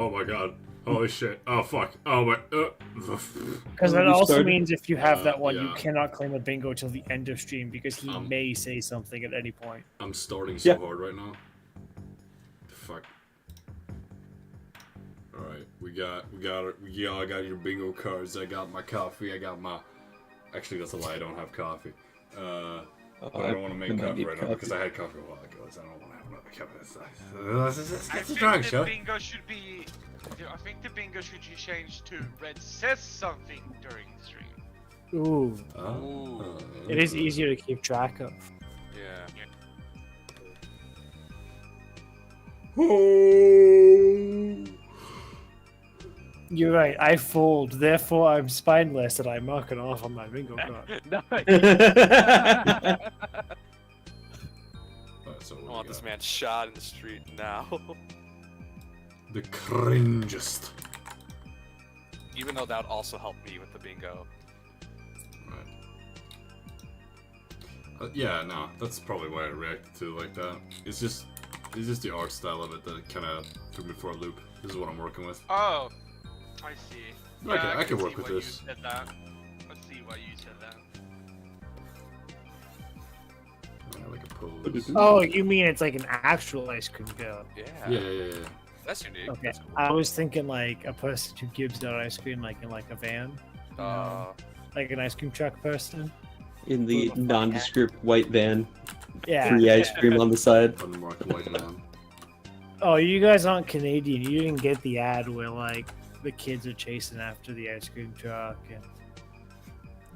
Oh my god. Holy shit. Oh fuck. Oh my. Because that also means if you have that one, yeah. you cannot claim a bingo till the end of stream because he may say something at any point. I'm starting so hard right now. Fuck. Alright, I got your bingo cards, I got my coffee, I got my... Actually, that's a lie, I don't have coffee. But I don't want to make coffee right now because I had coffee a while ago, so I don't want to have another cup of this. I think the bingo should be... I think the bingo should be changed to Red says something during the stream. Ooh. It is easier to keep track of. Yeah. You're right, I fold, therefore I'm spineless and I mark it off on my bingo card. I want this man shot in the street now. The cringest. Even though that would also help me with the bingo. Right. Yeah, no, that's probably why I reacted to it like that. It's just the art style of it that kind of threw me for a loop. This is what I'm working with. Oh, I see. Yeah, I can work with this. You said that. Let's see why you said that. Like a pose. Oh, you mean it's like an actual ice cream cone? Yeah. That's unique. Okay. That's cool. I was thinking like a person who gives out ice cream like in like a van. Like an ice cream truck person. In the nondescript white van. Yeah. Free ice cream on the side. Unmarked white van. Oh, you guys aren't Canadian. You didn't get the ad where like the kids are chasing after the ice cream truck and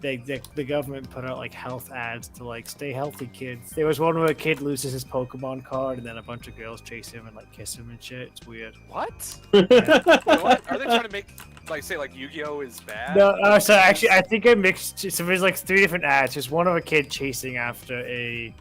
the government put out like health ads to like stay healthy kids. There was one where a kid loses his Pokemon card and then a bunch of girls chase him and like kiss him and shit. It's weird. What? Yeah. What? Are they trying to make say like Yu-Gi-Oh is bad? No, so actually I think I mixed. So there's like 3 different ads. There's one of a kid chasing after a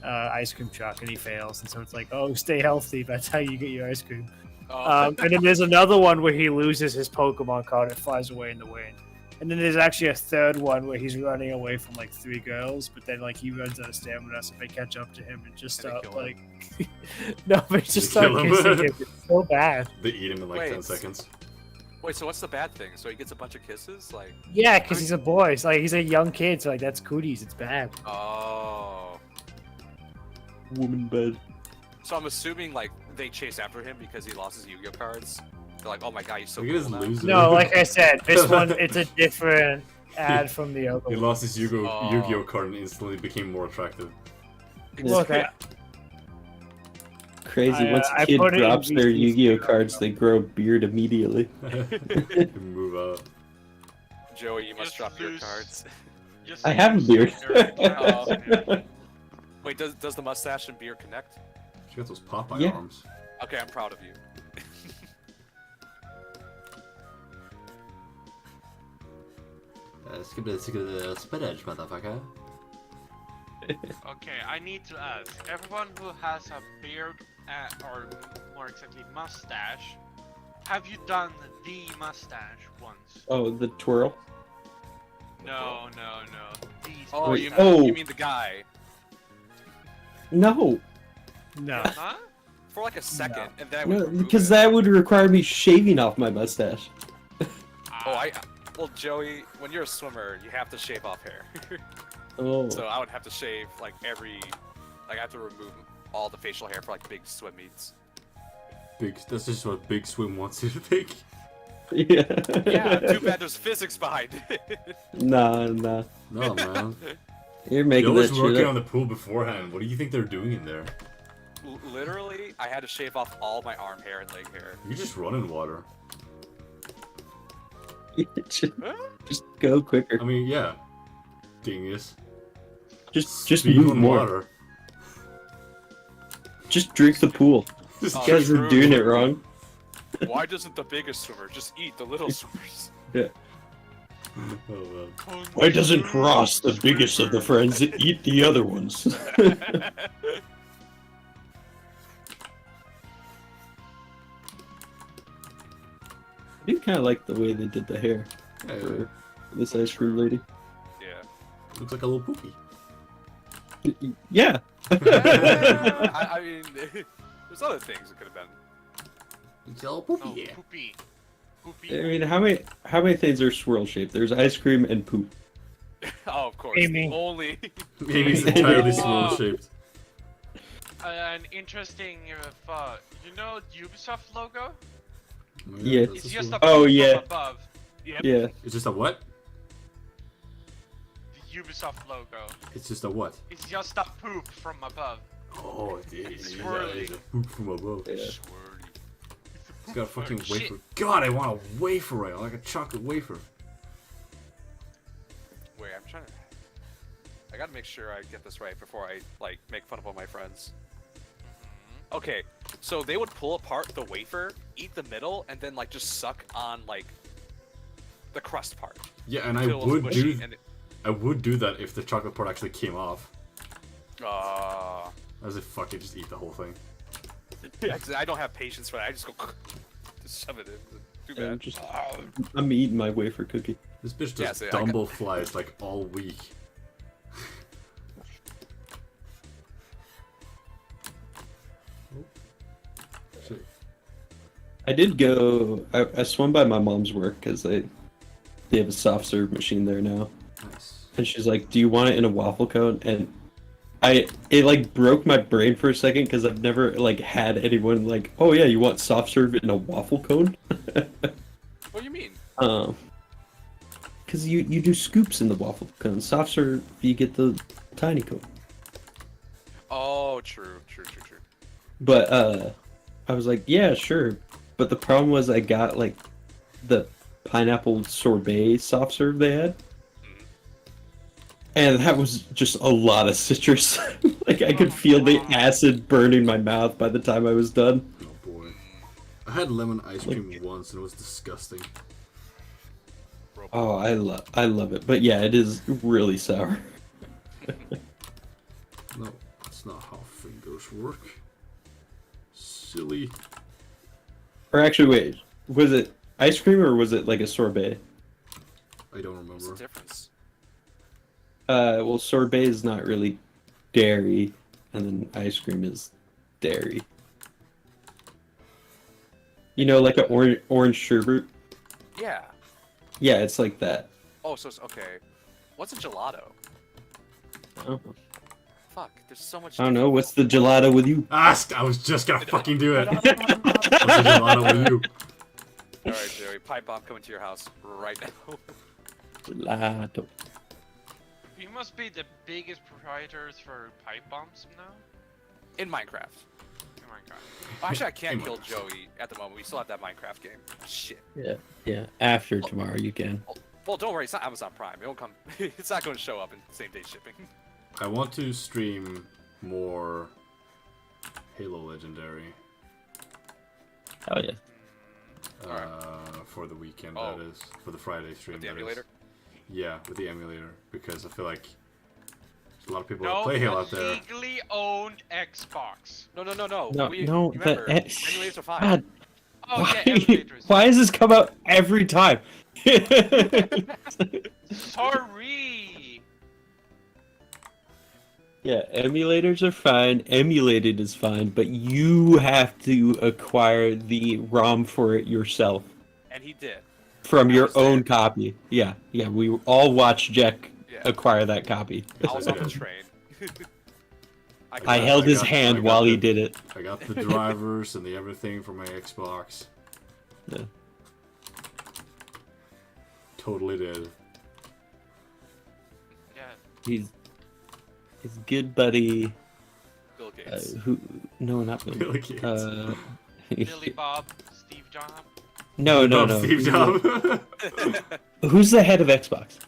ice cream truck and he fails, and so it's like, oh, stay healthy. That's how you get your ice cream. And then there's another one where he loses his Pokemon card. It flies away in the wind. And then there's actually a third one where he's running away from like 3 girls, but then like he runs out of stamina, so they catch up to him and just start like, no, they just start kissing him. It's so bad. They eat him in like 10 seconds. Wait, so what's the bad thing? So he gets a bunch of kisses, like? Yeah, because he's a boy. It's like he's a young kid, so like that's cooties. It's bad. Oh. Woman bed. So I'm assuming like they chase after him because he lost his Yu-Gi-Oh cards. They're like, oh my god, he's so cool now. No, like I said, this one, it's a different ad from the other He one. lost his Yu-Gi-Oh card and instantly became more attractive. Look, Crazy, once a kid drops their Yu-Gi-Oh cards, they grow a beard immediately. Move up. Joey, you must drop your cards. I have a beard. Wait, does the mustache and beard connect? She got those Popeye arms. Okay, I'm proud of you. Spinach, motherfucker. Okay, I need to ask. Everyone who has a beard, or more exactly mustache, have you done the mustache once? Oh, the twirl? No. These Oh, you mean the guy? No. No. Huh? For like a second, and then I No, would remove because it. that would require me shaving off my mustache. Well, Joey, when you're a swimmer, you have to shave off hair. Oh. So I would have to shave like I have to remove all the facial hair for like big swim meets. That's just what Big Swim wants you to think. Yeah. Yeah, too bad there's physics behind it. Nah. No, man. You're making Yo that was shit working up. on the pool beforehand. What do you think they're doing in there? Literally, I had to shave off all my arm hair and leg hair. You just run in water. just go quicker. I mean, yeah. Dingus. Just Speed move on more. water. Just drink the pool. You guys are doing it wrong. Why doesn't the biggest swimmer just eat the little swimmers? Yeah. Oh, Why doesn't Ross, the biggest of the friends, eat the other ones? I do kind of like the way they did the hair for this ice cream lady. Yeah. Looks like a little poopy. Yeah. I mean, there's other things it could have been. It's all poopy. No, Yeah. poopy. I Poopy. mean, how many things are swirl shaped? There's ice cream and poop. Oh, of course. Amy. Only. Maybe it's entirely Oh. swirl shaped. An interesting, you know, Ubisoft logo. Yeah. That's It's a just swirl. a Oh, poop yeah. from above. Yep. Yeah. It's just a what? The Ubisoft logo. It's just a what? It's just a poop from above. Oh, it It's is. swirly. It's a poop from above. Yeah. Swirly. It's got a fucking Shit. wafer. God, I want a wafer right now, like a chocolate wafer. Wait, I'm trying to. I gotta make sure I get this right before I like make fun of all my friends. Okay, so they would pull apart the wafer, eat the middle, and then like just suck on like the crust part. Yeah, and I until it was would mushy, do. and it- I would do that if the chocolate part actually came off. Uh, As if fuck it, just eat the whole thing. yeah, 'cause I don't have patience for that. I just go just shove it in. Too Yeah, bad. I'm eating my wafer cookie. This bitch Yeah, just see, I got- dumble flies like all week. Oh. Shit. I did go. I swung by my mom's work because they have a soft serve machine there now, Nice. and she's like, "Do you want it in a waffle cone?" And it like broke my brain for a second because I've never like had anyone like, "Oh yeah, you want soft serve in a waffle cone?" What do you mean? Because you do scoops in the waffle cone. Soft serve, you get the tiny cone. Oh, true. But I was like, yeah, sure. But the problem was I got like the pineapple sorbet soft serve they had. And that was just a lot of citrus. Like I could feel the acid burning my mouth by the time I was done. Oh boy. I had lemon ice cream once and it was disgusting. Oh, I love it. But yeah, it is really sour. No, that's not how fingers work. Silly. Or actually, wait, was it ice cream or was it like a sorbet? I don't What's the remember. difference? Well, sorbet is not really dairy, and then ice cream is dairy. You know, like an orange sherbet? Yeah. Yeah, it's like that. Oh, so it's okay. What's a gelato? Oh, Fuck, there's so much. I don't know. What's the gelato with you? I was just gonna fucking do it. What's the gelato with you? All right, Joey. Pipe bomb coming to your house right now. Gelato. You must be the biggest proprietors for pipe bombs now. In Minecraft. Oh my god. Actually, I can't Hey, kill Minecraft. Joey at the moment. We still have that Minecraft game. Shit. Yeah. After tomorrow, you can. Well, don't worry. It's not Amazon Prime. It won't come. It's not going to show up in same day shipping. I want to stream more Halo Legendary Oh yeah. for the weekend. Oh. That is for the Friday stream. With the that is. emulator. Yeah, with the emulator because I feel like there's a lot of people that No, play Halo a out there. legally owned Xbox. No. No, We, no, remember, the- emulators are fine. God, Oh why, yeah, emulators. why does this come out every time? Sorry. Yeah, emulators are fine. Emulated is fine, but you have to acquire the ROM for it yourself And he did. from I your was there. own copy. Yeah. We all watched JEK Yeah. acquire that copy. I was on the train. I held his I hand got while he the- did it. I got the drivers and the everything for my Xbox. Yeah. Totally did. Yeah. He's his good buddy. Bill Gates. Who? No, not Bill. Bill Gates. Billy Bob, Steve Jobs. No. Steve Jobs. Who's the head of Xbox?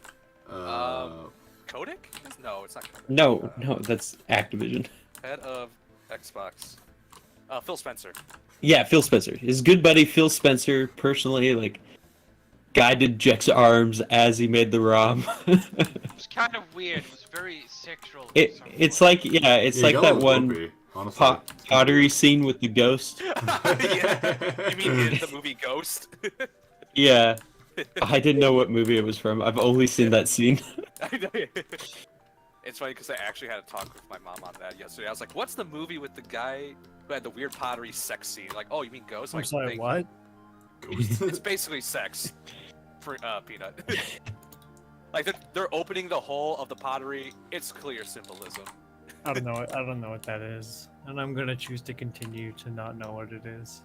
Kodak? No, it's not Kodak. No, that's Activision. Head of Xbox. Phil Spencer. Yeah, Phil Spencer. His good buddy Phil Spencer personally like guided JEK's arms as he made the ROM. It was kind of weird. It was very sexual. It's like it's like that one pottery scene with the ghost. Yeah. You mean in the movie Ghost? Yeah. I didn't know what movie it was from. I've only seen that scene. It's funny because I actually had a talk with my mom on that yesterday. I was like, "What's the movie with the guy who had the weird pottery sex scene?" Like, "Oh, you mean Ghost?" I'm Like, sorry, what? It's basically sex for Peanut. Like they're opening the hole of the pottery. It's clear symbolism. I don't know. I don't know what that is, and I'm gonna choose to continue to not know what it is.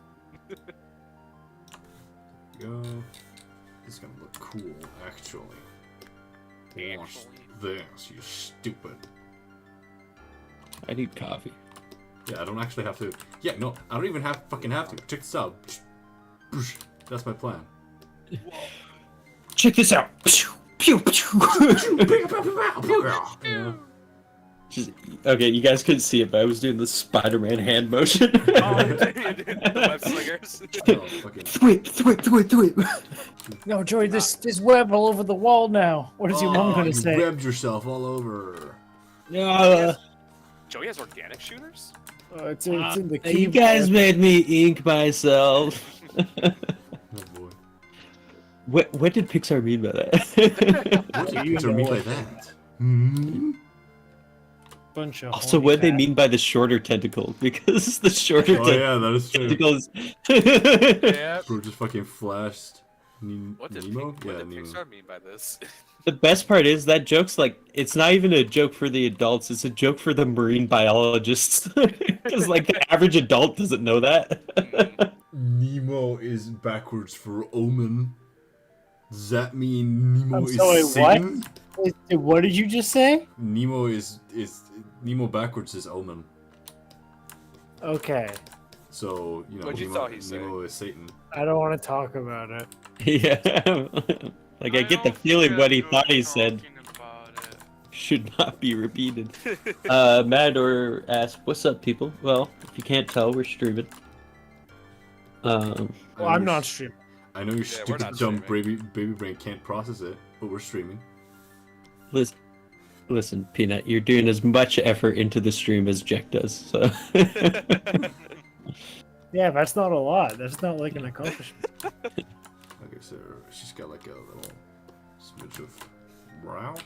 Go. This is gonna look cool, actually. Watch this, you stupid. I need coffee. Yeah, I don't actually have to. Yeah, no, I don't even fucking have to. Check this out. That's my plan. Check this out. Pew, pew. Yeah. Just, okay, you guys couldn't see it, but I was doing the Spider-Man hand motion. The web slingers. Oh, fucking... No, Joey, there's web all over the wall now. What is your mom gonna you say? webbed yourself all over. Joey has organic shooters? It's in the You keyboard. guys made me ink myself. Oh boy. What did Pixar mean by that? What did you Pixar know mean by what- that? Hmm? Bunch of Also, horny what they bats. mean by the shorter tentacle? Because the shorter Oh yeah, that is true. tentacles. Yeah. Bro just fucking flashed. What did, Nemo? what Yeah, did Nemo. Pixar mean by this? The best part is that joke's like, it's not even a joke for the adults, it's a joke for the marine biologists. Because, like, the average adult doesn't know that. Nemo is backwards for omen. Does that mean Nemo I'm is sorry, what? Satan? What did you just say? Nemo Nemo backwards is omen. Okay, So, you know, What'd you Nemo, thought he said? Nemo is Satan. I don't want to talk about it. Yeah. Like, I get the feeling what he thought he said should not be repeated. Matador asked, "What's up, people?" Well, if you can't tell, we're streaming. Well, I'm not streaming. I know your Yeah, we're stupid not dumb streaming. baby brain can't process it, but we're streaming. Listen, Peanut, you're doing as much effort into the stream as JEK does. So. Yeah, that's not a lot. That's not like an accomplishment. Okay, so she's got like a little smidge of brown.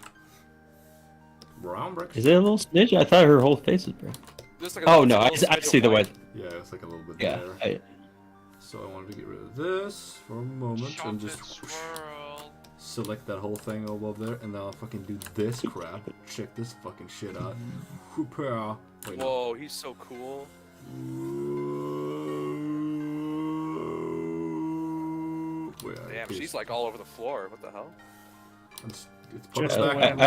Brown breakfast? Is it a little smidge? I thought her whole face was brown. There's like Oh no, I little smidge see of the white. white. Yeah, it's like a little bit Yeah. there. So I wanted to get rid of this for a moment and just swirl. select that whole thing above there, and then I'll fucking do this crap. Check this fucking shit out. Whoopah. Wait, no. Whoa, he's so cool. Wait, Damn, okay, she's like all over the floor. What the hell? it's Just put the back. way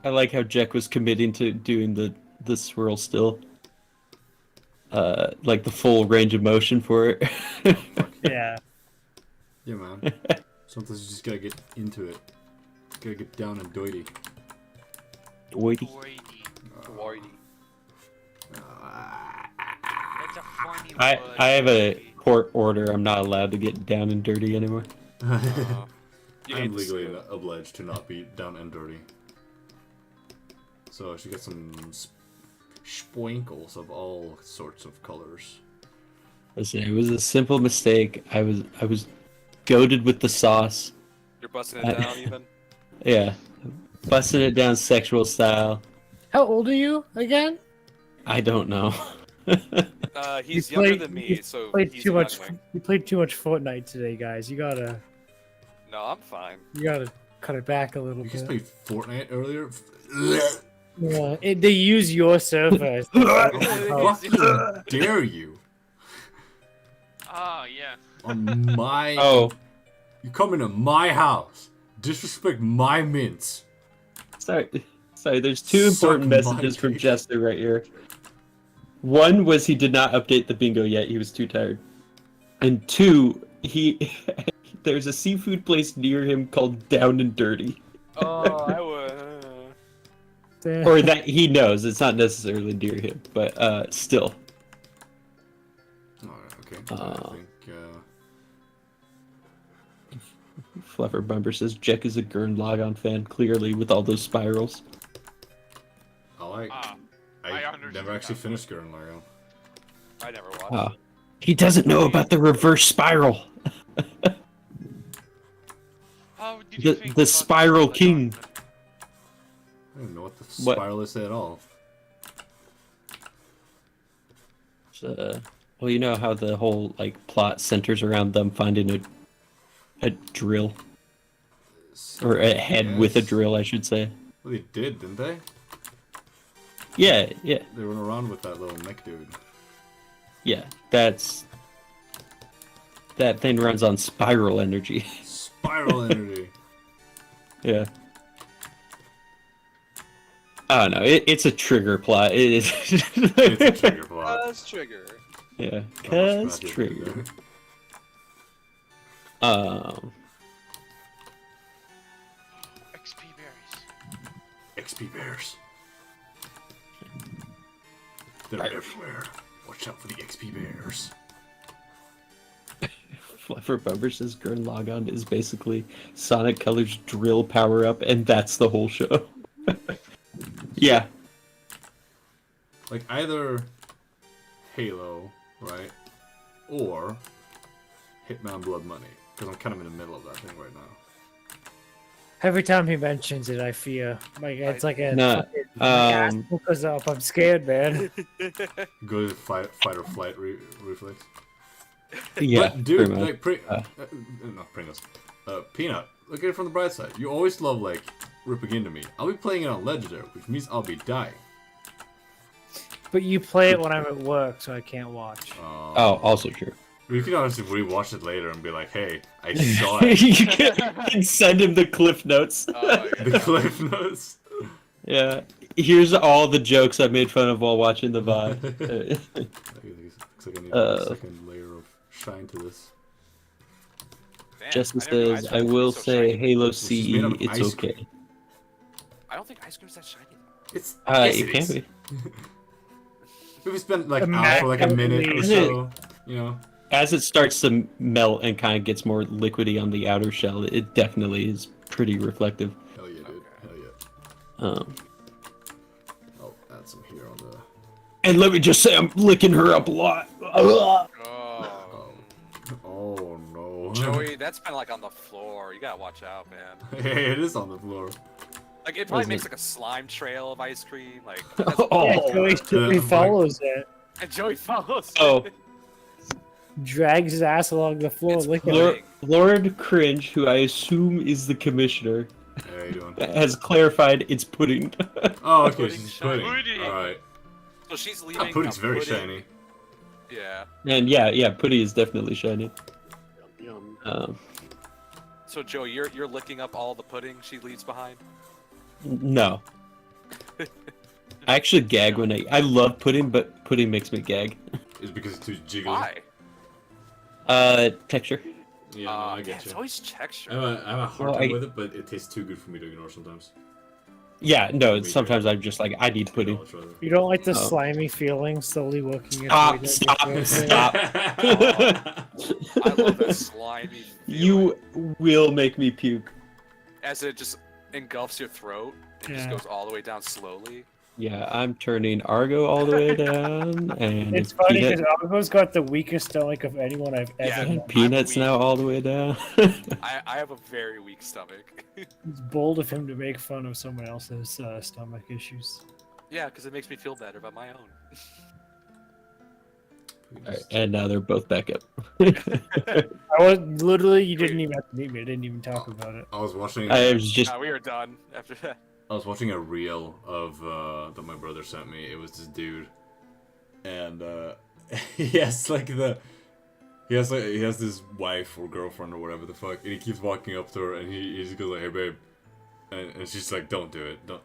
I like how JEK was committing to doing the swirl still. Like the full range of motion for it. Yeah. Yeah, man. Sometimes you just gotta get into it. Gotta get down and doity. Doity. Whitey. It's a funny I word. have a court order. I'm not allowed to get down and dirty anymore. You I'm hate to legally see it. obliged to not be down and dirty. So she got some sprinkles of all sorts of colors. Listen, it was a simple mistake. I was goaded with the sauce. You're busting it down even. Yeah, busting it down sexual style. How old are you again? I don't know. He's You younger played- than me, you so Played he's too a much. youngling. You played too much Fortnite today, guys. You gotta No, I'm fine. cut it back a little You just bit. played Fortnite earlier? Yeah, they use your server. How dare you? Oh, yeah. On my... Oh, You come into my house, disrespect my mints. sorry. There's two Suck important my messages from dick. Jester right here. One was he did not update the bingo yet. He was too tired. And two, there's a seafood place near him called Down and Dirty. Oh, I would. Or that he knows. It's not necessarily near him, but still. Alright, okay. I think, Fluffer Bumper says JEK is a Gurn Logon fan, clearly, with all those spirals. I I understand never actually that. finished Gurren Lagann. I never watched. Ah. He doesn't know about the reverse spiral. How did you think The about Spiral Megalodon? I King. have no what the spiral is at all. Well, you know how the whole like plot centers around them finding a drill, or a head with a drill, I should say. Well, they did, didn't they? Yeah, yeah. They went around with that little mech dude. Yeah, that thing runs on spiral energy. Spiral energy. Yeah. I don't know. It's a trigger plot. It is. It's a trigger plot. Let's trigger. Yeah, Not cause much magic in trigger. there. XP berries. XP bears. They're everywhere. Watch out for the XP bears. Fluffer Bumper says Gurren Lagann is basically Sonic Color's drill power up, and that's the whole show. Yeah. Like either Halo, right, or Hitman Blood Money, because I'm kind of in the middle of that thing right now. Every time he mentions it, I fear. Like it's like a Nah, my ass goes up. I'm scared, man. Good fight or flight reflex. Yeah, But dude, pretty much. like not Pringles. Peanut. Look at it from the bright side. You always love like ripping into me. I'll be playing it on Legendary, which means I'll be dying. But you play it when I'm at work, so I can't watch. Oh, also true. We can honestly rewatch it later and be like, "Hey, I saw it." You can send him the cliff notes. The cliff notes. Yeah. Here's all the jokes I made fun of while watching the VOD. Looks like I need a second layer of shine to this. Damn, Justin I didn't know says, ice I cream will was so say shiny. Halo It's just made CE, of it's ice okay. cream. I don't think ice cream's that shiny though. It's It can is. be. If we spent like Imagine- out for like a minute or so, you know. As it starts to melt and kind of gets more liquidy on the outer shell, it definitely is pretty reflective. Hell yeah, dude. Hell yeah. I'll add some here on the. And let me just say, I'm licking her up a lot. Oh. Oh no. Joey, that's been like on the floor. You gotta watch out, man. Hey, it is on the floor. Like it probably Isn't makes it? like a slime trail of ice cream. Like Oh. Yeah, Joey follows it, and Joey follows. Oh. drags his ass along the floor, It's licking Lord- it. Lord Cringe, who I assume is the commissioner, How you doing? has clarified it's pudding. Oh, okay, Pudding she's shiny. pudding. Pudding. Alright. So she's That leaving. pudding's a very pudding- shiny. Yeah. And yeah, pudding is definitely shiny. Yum. So Joey, you're licking up all the pudding she leaves behind. No. I actually gag when I love pudding, but pudding makes me gag. Is because it's too jiggly. Why? Texture. Yeah, no, I Yeah, get it's you. always texture. I have a hard Well, time I- with it, but it tastes too good for me to ignore sometimes. Yeah, no, Me too. sometimes I'm just like, I need pudding. Acknowledge rather. You don't like the Oh. slimy feeling slowly working its Stop, way down stop, your throat? stop. I love that slimy. Feeling You will make me puke. as it just engulfs your throat and just Yeah. goes all the way down slowly. Yeah, I'm turning Argo all the way down, and It's funny Peanut, because Argo's got the weakest stomach of anyone I've Yeah. ever and known. Peanut's weak. now all the way down. I have a very weak stomach. It's bold of him to make fun of someone else's stomach issues. Yeah, because it makes me feel better about my own. Alright, and now they're both back up. I was literally, you didn't even have to meet me. I didn't even talk about it. I was watching. I was just Nah, we were done after that. I was watching a reel of that my brother sent me. It was this dude, and he has like he has this wife or girlfriend or whatever the fuck, and he keeps walking up to her, and he just goes like, "Hey babe," and she's like, "Don't do it, don't,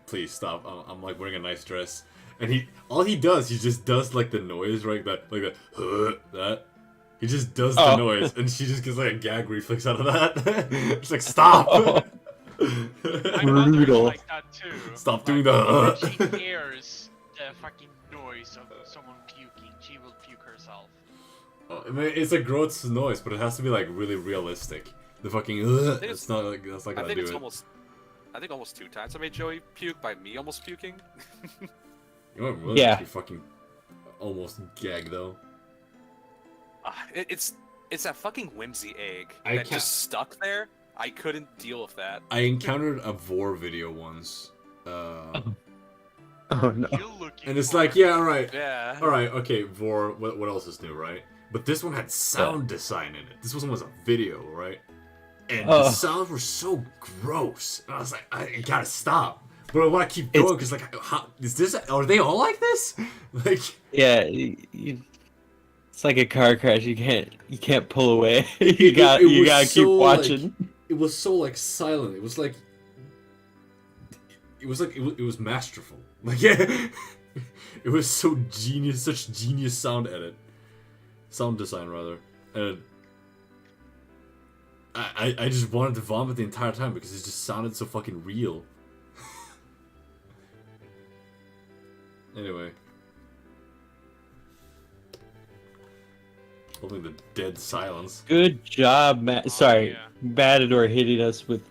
please stop." I'm like wearing a nice dress, and all he just does like the noise, right? That he just does the noise, and she just gets like a gag reflex out of that. She's like, "Stop." Oh. My mother's Brutal. like that too. Stop Like, doing that. when she hears the fucking noise of someone puking, she will puke herself. I mean, it's a gross noise, but it has to be like really realistic. The fucking it's not like that's not I gonna think do it's it. almost 2 times I made Joey puke by me almost puking. You know what really Yeah. makes me fucking almost gag though? It's that fucking whimsy egg I that can't- just stuck there. I couldn't deal with that. I encountered a Vor video once Oh no. You looking And it's for? like, yeah, alright. Yeah. Alright, okay, Vor, what else is new, right? But this one had sound design in it. This one was a video, right? And the sounds were so gross. And I was like, I gotta stop. But I want to keep going because, like, how, is this? Are they all like this? Like, yeah, it's like a car crash. You can't pull away. you gotta keep so, watching. Like, it was so like silent. It was like it was masterful. Like, yeah, it was so genius, such genius sound design rather, and I just wanted to vomit the entire time because it just sounded so fucking real. Anyway. Holding the dead silence. Good job, Matt. Sorry, Matador hitting us with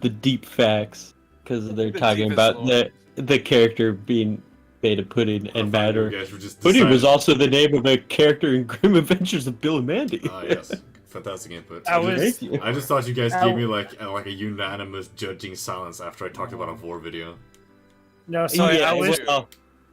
the deep facts because they're talking about the character being Beta Pudding and Matador. Pudding was also the name of a character in Grim Adventures of Bill and Mandy. Ah, yes. Fantastic input. I just thought you guys gave me like a unanimous judging silence after I talked about a Vor video. No, sorry, Yeah,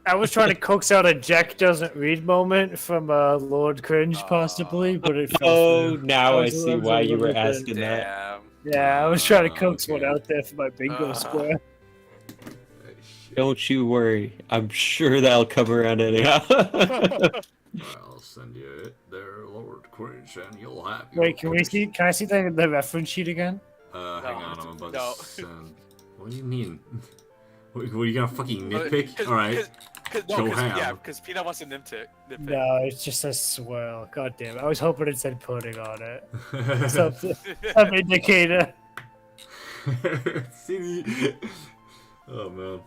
I was trying to coax out a JEK doesn't read moment from Lord Cringe possibly, but it fell through. Now I see why you were asking that. Damn. Yeah, I was trying to coax okay. one out there for my bingo square. Don't you worry. I'm sure that'll come around anyhow. I'll send you it there, Lord Cringe, and you'll have. Wait, can I see the reference sheet again? Hang on, I'm about to send. What do you mean? What are you gonna fucking nitpick? Alright. Yeah, because Peanut wants to nitpick. No, it just says swirl. God damn it. I was hoping it said pudding on it. Something. Some indicator. See, oh man.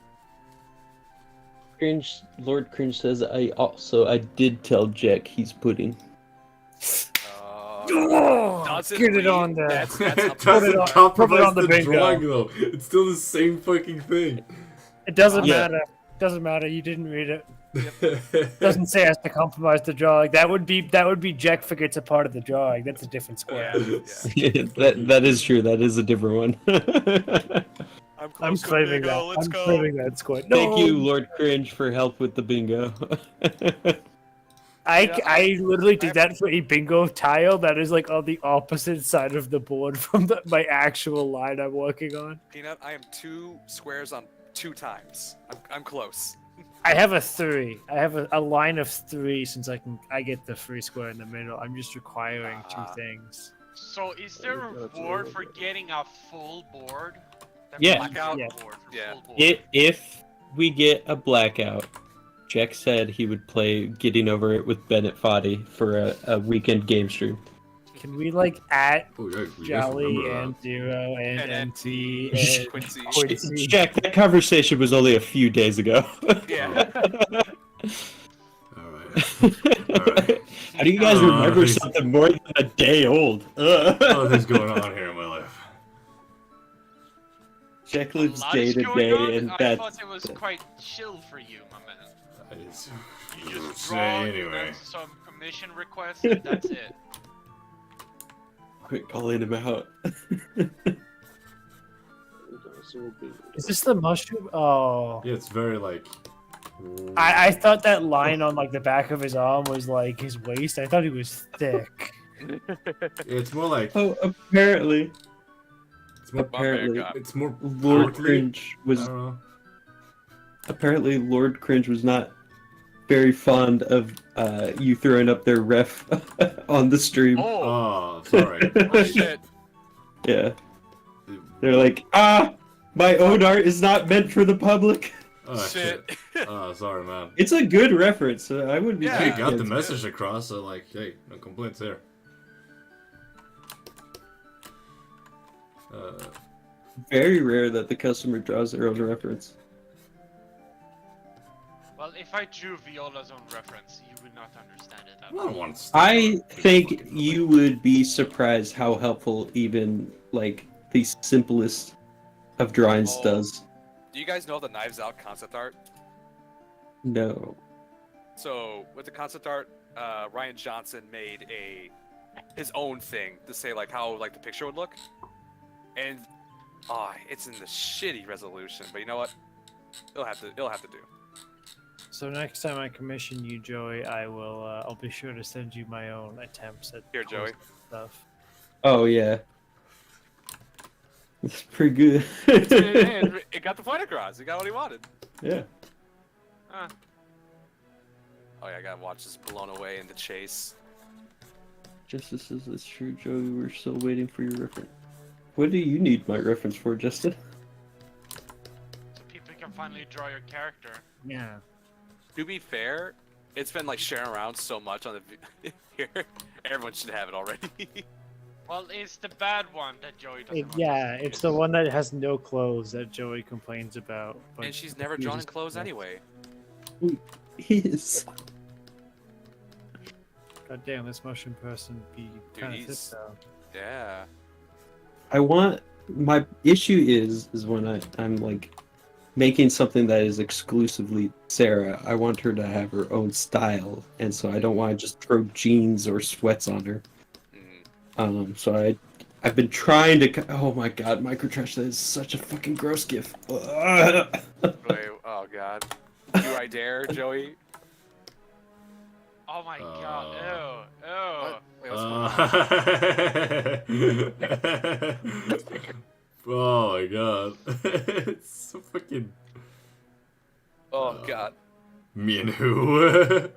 Lord Cringe says I did tell JEK he's pudding. Get it on there. That's Doesn't compromise the bingo. drawing though. It's still the same fucking thing. It doesn't matter. Doesn't matter. You didn't read it. Doesn't say it has to compromise the drawing. That would be JEK forgets a part of the drawing. That's a different square. that is true. That is a different one. I'm claiming that. I'm claiming that square. No. Thank you, Lord Cringe, for help with the bingo. I literally did that for a bingo tile that is like on the opposite side of the board from my actual line I'm working on. Peanut, I am 2 squares on 2 times. I'm close. I have a 3. I have a line of 3 since I get the free square in the middle. I'm just requiring 2 things. So is there a reward for getting a full board? Yeah. Blackout Yeah. board for full board. If we get a blackout, JEK said he would play Getting Over It with Bennett Foddy for a weekend game stream. Can we like at we Jolly and Zero and NT and Quincy. JEK, that conversation was only a few days ago. Yeah. Alright. How do you guys remember something more than a day old? Nothing's going on here in my life. JEK A lives lot day is to going day, on. and I that's... thought it was quite chill for you, my man. You just draw anyway. some commission requests and that's it. Quit calling him out. Is this the mushroom? Oh. Yeah, it's very like. I thought that line on like the back of his arm was like his waist. I thought he was thick. It's more like. Oh, apparently. It's more. Apparently. It's more. Lord portly. Cringe was. I don't know. Apparently, Lord Cringe was not very fond of you throwing up their ref on the stream. Oh, sorry. Oh, shit. Yeah. They're like, my own art is not meant for the public. Oh, shit. Oh, sorry, man. It's a good reference. I wouldn't be. Hey, Yeah, got the against it. message across, so like, hey, no complaints here. Very rare that the customer draws their own reference. Well, if I drew Viola's own reference, you would not understand it at I all. don't want to. I think you would be surprised how helpful even like the simplest of drawings does. Do you guys know the Knives Out concept art? No. So with the concept art, Ryan Johnson made his own thing to say like how like the picture would look, and Oh, it's in the shitty resolution, but you know what? It'll have to do. So next time I commission you, Joey, I'll be sure to send you my own attempts at Here, Joey. stuff. Oh yeah. It's pretty good. it got the point across. He got what he wanted. Yeah. Huh. Oh yeah, I gotta watch this blown away in the chase. Justice says it's true, Joey. We're still waiting for your reference. What do you need my reference for, Justin? So people can finally draw your character. Yeah. To be fair, it's been like sharing around so much on the here. Everyone should have it already. Well, it's the bad one that Joey doesn't want. Yeah, it's the one that has no clothes that Joey complains about. But And she's never drawn in clothes anyway. He is. God damn, this Mushroom person be kind of he's- thick though. Yeah. I want my issue is when I'm like making something that is exclusively Sarah. I want her to have her own style, and so I don't want to just throw jeans or sweats on her. So I've been trying to. Oh my god, microtrash! That is such a fucking gross gif. Wait, oh god. Do I dare, Joey? Oh my god, ew, ew. What? Wait, what's going on? Oh my god. It's so fucking. Oh god. Me and who?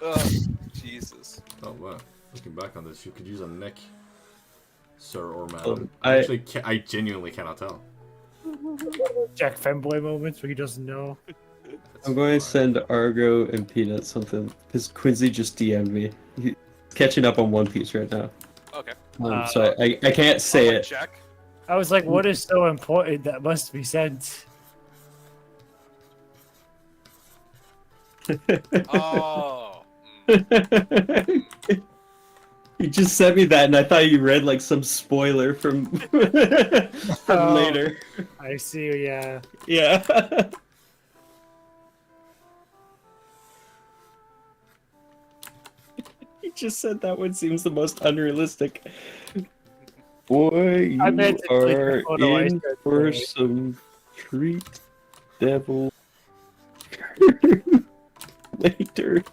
Oh, Jesus. Oh wow. Looking back on this, you could use a neck, sir or madam. I- I genuinely cannot tell. Jack Femboy moments where he doesn't know. That's I'm going to fine. send Argo and Peanut something because Quincy just DM'd me. He's catching up on One Piece right now. Okay. So I can't say it. Check. I was like, what is so important that must be sent? Oh. You just sent me that, and I thought you read like some spoiler from Oh. later. I see, yeah. Yeah. You just said that one seems the most unrealistic. Boy, you I meant to click the are photo I in sent for today. some treat, devil. Later.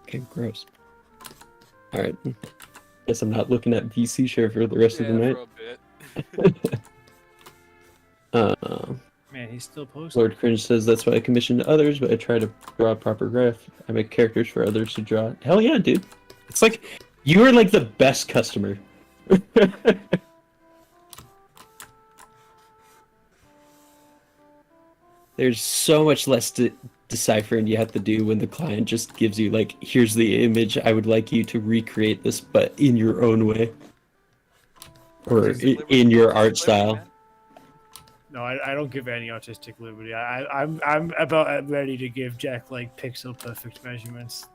Okay, gross. Alright. Guess I'm not looking at VC share for the rest of the night. For a bit. Man, he's still posting. Lord Cringe says that's why I commission others, but I try to draw a proper graph. I make characters for others to draw. Hell yeah, dude. It's like, you are like the best customer. There's so much less deciphering you have to do when the client just gives you like, here's the image, I would like you to recreate this, but in your own way. Or in your art style. No, I don't give any artistic liberty. I'm about ready to give Jack like pixel perfect measurements.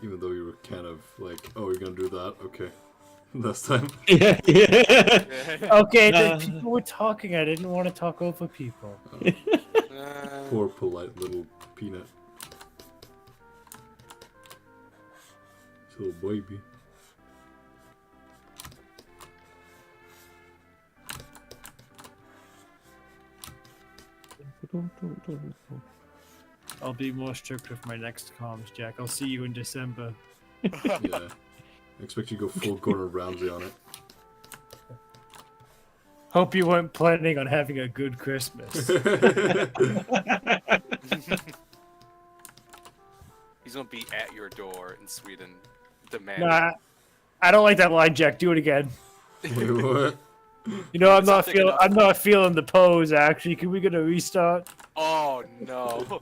Even though you were kind of like, oh, you're gonna do that? Okay. This time. Yeah, yeah. Okay, the people were talking. I didn't want to talk over people. Poor polite little peanut. Little baby. I'll be more strict with my next comms, Jack. I'll see you in December. Yeah. I expect you to go full Gordon Ramsay on it. Hope you weren't planning on having a good Christmas. He's gonna be at your door in Sweden, demanding. Nah, I don't like that line, Jack. Do it again. Wait, what? You know, I'm not Something enough. I'm not feeling the pose. Actually, can we get a restart? Oh no!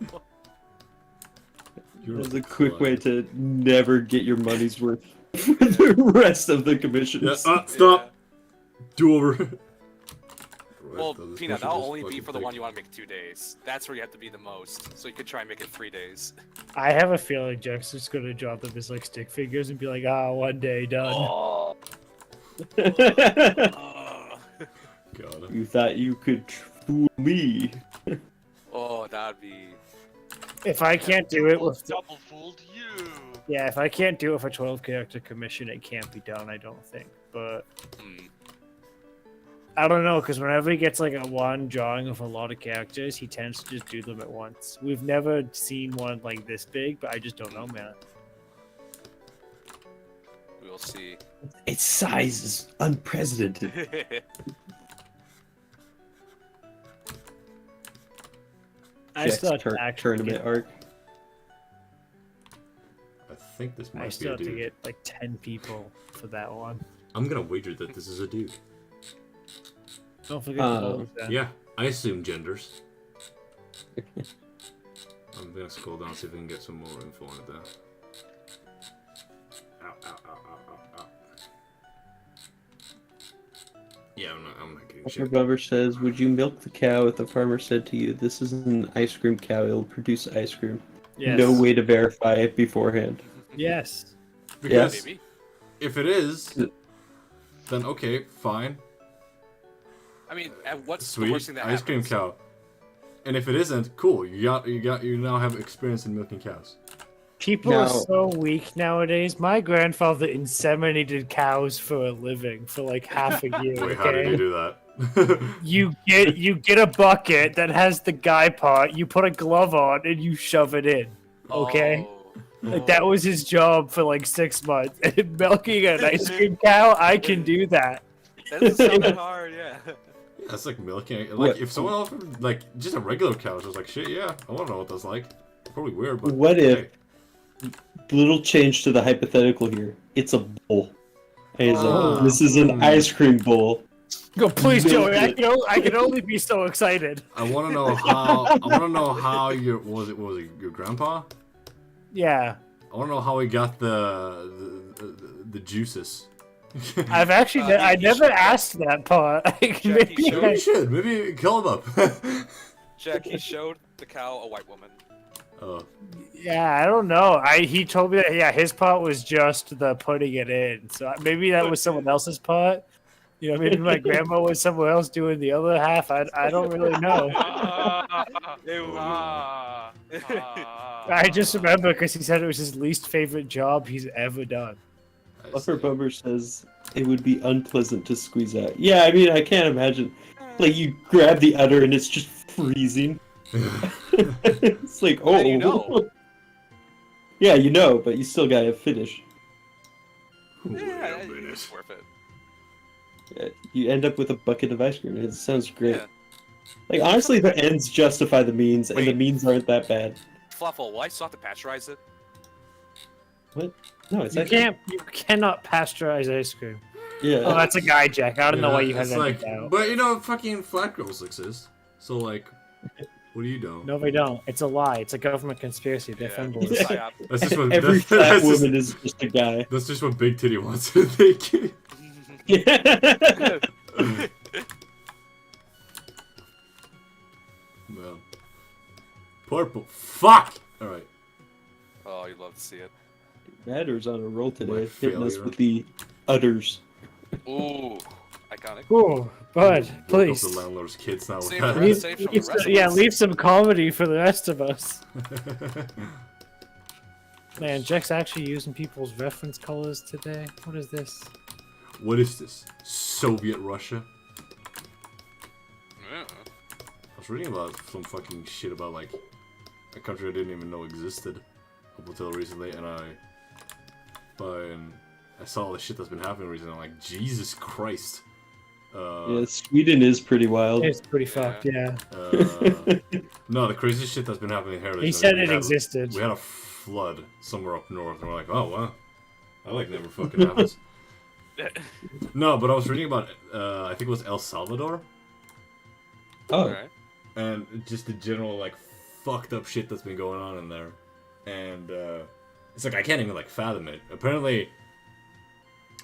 There's a quick way to never get your money's worth for the rest of the commissions. Yeah, stop! Do over. Well, Peanut, that'll only be for the one you want to make 2 days. That's where you have to be the most. So you could try and make it 3 days. I have a feeling Jack's just gonna drop them as like stick figures and be like, ah, one day done. Oh. Got it. You thought you could fool me. Oh, that'd be. If I can't do it with double fooled you. Yeah, if I can't do it with a 12 character commission, it can't be done, I don't think. But I don't know, because whenever he gets like a one drawing of a lot of characters, he tends to just do them at once. We've never seen one like this big, but I just don't know, man. We'll see. Its size is unprecedented. I still have to tournament arc. I think this might I be still a have to dude. get like 10 people for that one. I'm gonna wager that this is a dude. Don't forget the photos, then. Yeah, I assume genders. I'm gonna scroll down see if we can get some more info on it there. Ow, ow, ow, ow, ow, ow. Yeah, I'm not getting Pepper shit. Bubber says, "Would you milk the cow if the farmer said to you, 'This is an ice cream cow. It'll produce ice cream'? Yes. No way to verify it beforehand." Yes. Because Maybe. if it is, then okay, fine. I mean, what's Sweet, the worst thing that ice cream happens? cow. And if it isn't, cool. You now have experience in milking cows. People are Now- so weak nowadays. My grandfather inseminated cows for a living for like half a year. Wait, how did okay? he do that? You get a bucket that has the guy part, you put a glove on, and you shove it in. Okay? Oh. Like that was his job for like 6 months. And milking an ice cream cow, I can do that. That doesn't sound that hard, yeah. That's like milking. Like What- if someone offered like just a regular cow, I was like, shit, yeah, I want to know what that's like. Probably weird, but What if- hey. Little change to the hypothetical here. It's a bowl. And he's Oh. like, "This is an ice cream bowl." Go, please, Milk Joey. it. I can only be so excited. I want to know how. I want to know how your was it your grandpa? Yeah. I want to know how he got the juices. I've actually, I he never should- asked that part. Jack, Maybe he showed Maybe you should. Maybe call him up. Jack, he showed the cow a white woman. Oh, Yeah, I don't know. He told me that his part was just the putting it in. So maybe that was someone else's part. You know, maybe my grandma was somewhere else doing the other half. I don't really know. I just remember because he said it was his least favorite job he's ever done. I Fluffer see. Bubber says it would be unpleasant to squeeze out. Yeah, I mean, I can't imagine. Like, you grab the udder and it's just freezing. It's like, oh. Then you know. Yeah, you know, but you still gotta finish. Wait a Yeah, minute. it's worth it. Yeah, you end up with a bucket of ice cream. It sounds great. Yeah. Like, honestly, the ends justify the means, and the Wait. means aren't that bad. Fluffle, will I still have to pasteurize it? No, it's You actually... you cannot pasteurize ice cream. Yeah. Oh, that's a guy, Jack. I don't know why you had it's that like, doubt. but you know, fucking flat girls exist. So like, what do you know? No, they don't. It's a lie. It's a government conspiracy. They're Yeah. femboys. It's a psyop. That's just what Every that's, fat that's just, woman is just a guy. that's just what Big Titty wants to think. Well, purple. Fuck. All right. Oh, you'd love to see it. Matter's on a roll My today, hitting us failure. with the udders. Ooh, iconic. Cool, bud, Woke up please. the landlord's kids now. Save with the that. rest. Save from the rest of Yeah, us. leave some comedy for the rest of us. Man, Jack's actually using people's reference colors today. What is this? What is this? Soviet Russia? Yeah. I was reading about some fucking shit about like a country I didn't even know existed up until recently, and I saw all the shit that's been happening recently. I'm like, Jesus Christ. Yeah, Sweden is pretty wild. It's pretty fucked, yeah. No, the craziest shit that's been happening here. He recently, said we it had- existed. We had a flood somewhere up north, and we're like, oh wow, that like never fucking happens. No, but I was reading about, I think it was El Salvador, Oh, Alright. and just the general like fucked up shit that's been going on in there, and it's like I can't even like fathom it. Apparently,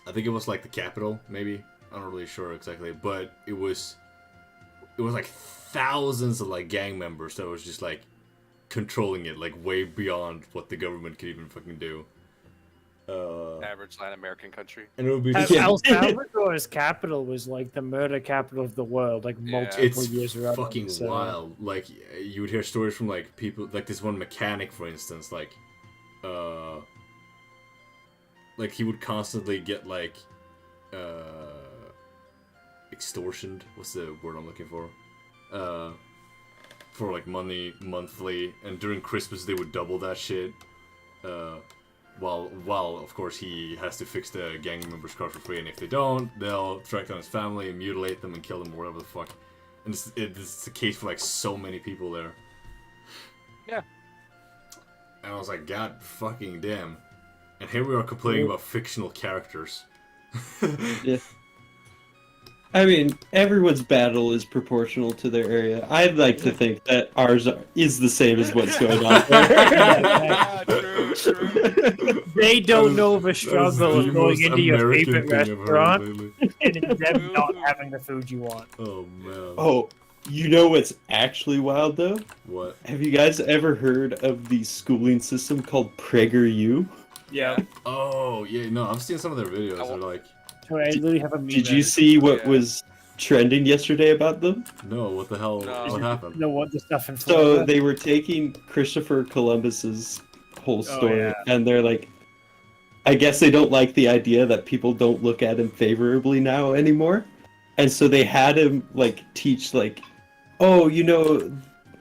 I think it was like the capital, maybe. I'm not really sure exactly, but it was like thousands of like gang members that was just like controlling it, like way beyond what the government could even fucking do. Average Latin American country. And it would be El Salvador's capital was like the murder capital of the world, like Yeah. multiple it's years running. fucking so. wild. Like you would hear stories from like people, like this one mechanic, for instance, like he would constantly get like extortioned. What's the word I'm looking for? For like money monthly, and during Christmas they would double that shit. While of course he has to fix the gang members' car for free, and if they don't, they'll track down his family and mutilate them and kill them or whatever the fuck. And it's the case for like so many people there. Yeah. And I was like, God fucking damn. And here we are complaining about fictional characters. Yeah. I mean, everyone's battle is proportional to their area. I'd like to think that ours is the same as what's going on there. Yeah, true. They don't know the struggle the of going most into your American favorite thing I've heard restaurant lately. and them not having the food you want. Oh man. Oh, you know what's actually wild though? What? Have you guys ever heard of the schooling system called PragerU? Yeah. Oh yeah, no, I've seen some of their videos. They're like, So I literally have a meme. Did you see what was trending yesterday about them? no, what the hell? No. What happened? No, what the stuff in So Florida? they were taking Christopher Columbus's whole story, yeah. and they're like, I guess they don't like the idea that people don't look at him favorably now anymore, and so they had him like teach like, oh, you know,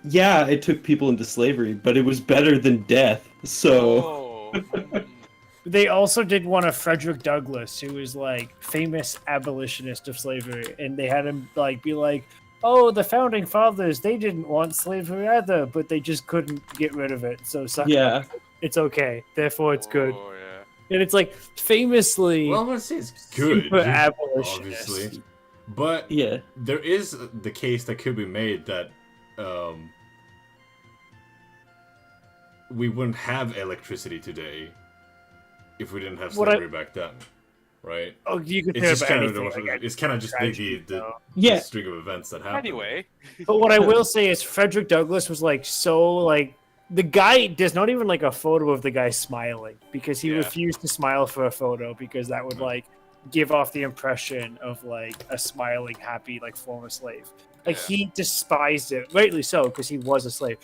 yeah, it took people into slavery, but it was better than death. So Oh. They also did one of Frederick Douglass, who was like famous abolitionist of slavery, and they had him like be like, "Oh, the founding fathers, they didn't want slavery either, but they just couldn't get rid of it. So suck it. yeah, It's okay. Therefore, it's good." Oh, yeah. And it's like famously Well, I'm gonna say it's good, super abolitionist. obviously, but yeah. there is the case that could be made that we wouldn't have electricity today if we didn't have What slavery back then, right? Oh, you could It's hear just about kind of anything. like, it's kind of just tragedy, the though. Yeah. string of events that happened. Anyway. But what I will say is Frederick Douglass was like so like the guy. There's not even like a photo of the guy smiling because he Yeah. refused to smile for a photo because that would like give off the impression of like a smiling, happy like former slave. Like Yeah. he despised it, rightly so, because he was a slave.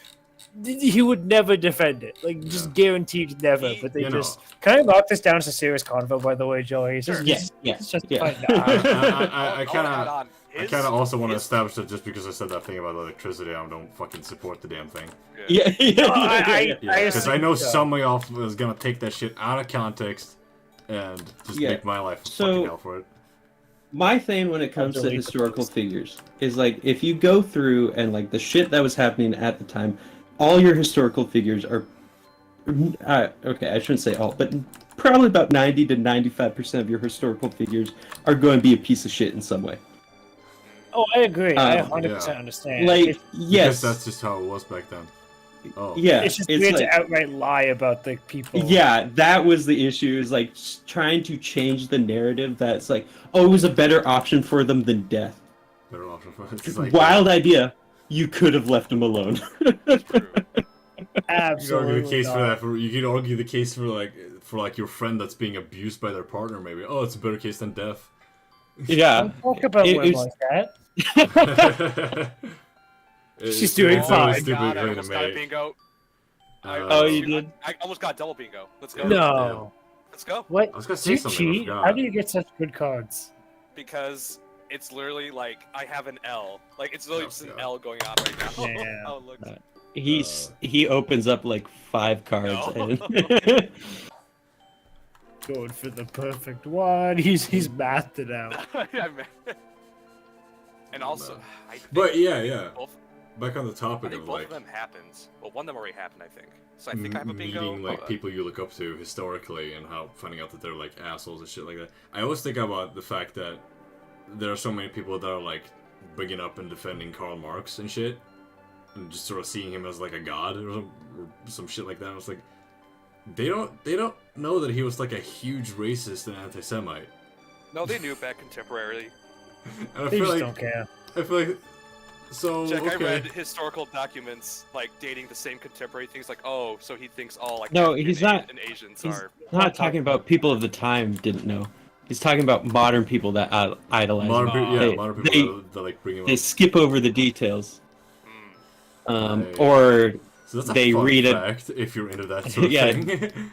He would never defend it, like just guaranteed never. He- But they you know. just can I mark this down as a serious convo, by the way, Joey? It's just, Yeah, yeah, it's just yeah. fine. I I'll kind add of. on. I His- kind of also want to his- establish that just because I said that thing about electricity, I don't fucking support the damn thing. Yeah, yeah, I Because I know assume so. somebody else is gonna take that shit out of context and just Yeah. make my life So- fucking hell for it. My thing when it comes to delete the historical post. figures is like if you go through and like the shit that was happening at the time, all your historical figures are okay, I shouldn't say all, but probably about 90 to 95% of your historical figures are going to be a piece of shit in some way. Oh, I agree. I 100% yeah. understand. Like It's, yes, Because that's just how it was back then. Oh. yeah, it's just weird like, to outright lie about the people. yeah, that was the issue. Is like trying to change the narrative. That's like, oh, it was a better option for them than death. Better option for it. It's like, Wild idea. You could have left them alone. True. You could Absolutely. argue the case for not. that. You could argue the case for like your friend that's being abused by their partner. Maybe. Oh, it's a better case than death. yeah, Don't talk about It- women it's- like that. She's doing it's fine. really stupid God, I claim to almost got a make. bingo. Oh, you did? I almost got double bingo. Let's go. No. Let's go. What? I was gonna Do say you something. I cheat? forgot. How do you get such good cards? Because it's literally like I have an L. Like it's literally Oh, just an God. L going on right now. Yeah. How it looks. he opens up like 5 cards. No. And Going for the perfect one. He's mathed it out. Yeah, man. And also, I think But yeah. both, Back on the I topic think of both like of them happened. Well, one of them already happened, I think. So I think I have a bingo. meeting like people you look up to historically and how finding out that they're like assholes and shit like that. I always think about the fact that there are so many people that are like bringing up and defending Karl Marx and shit, and just sort of seeing him as like a god or some shit like that. I was like, they don't know that he was like a huge racist and anti-Semite. No, they knew back contemporarily. And I They feel just like don't care. I feel like So Jack, I okay. read historical documents like dating the same contemporary things. Like, oh, so he thinks all like No, African he's not. and Asians He's are. not talking about people of the time didn't know. He's talking about modern people that idolize Modern him. people, yeah, They- modern they- people that like bring him They up. skip over the details, Right. or So that's a they fun read fact if you're into that sort of Yeah. thing.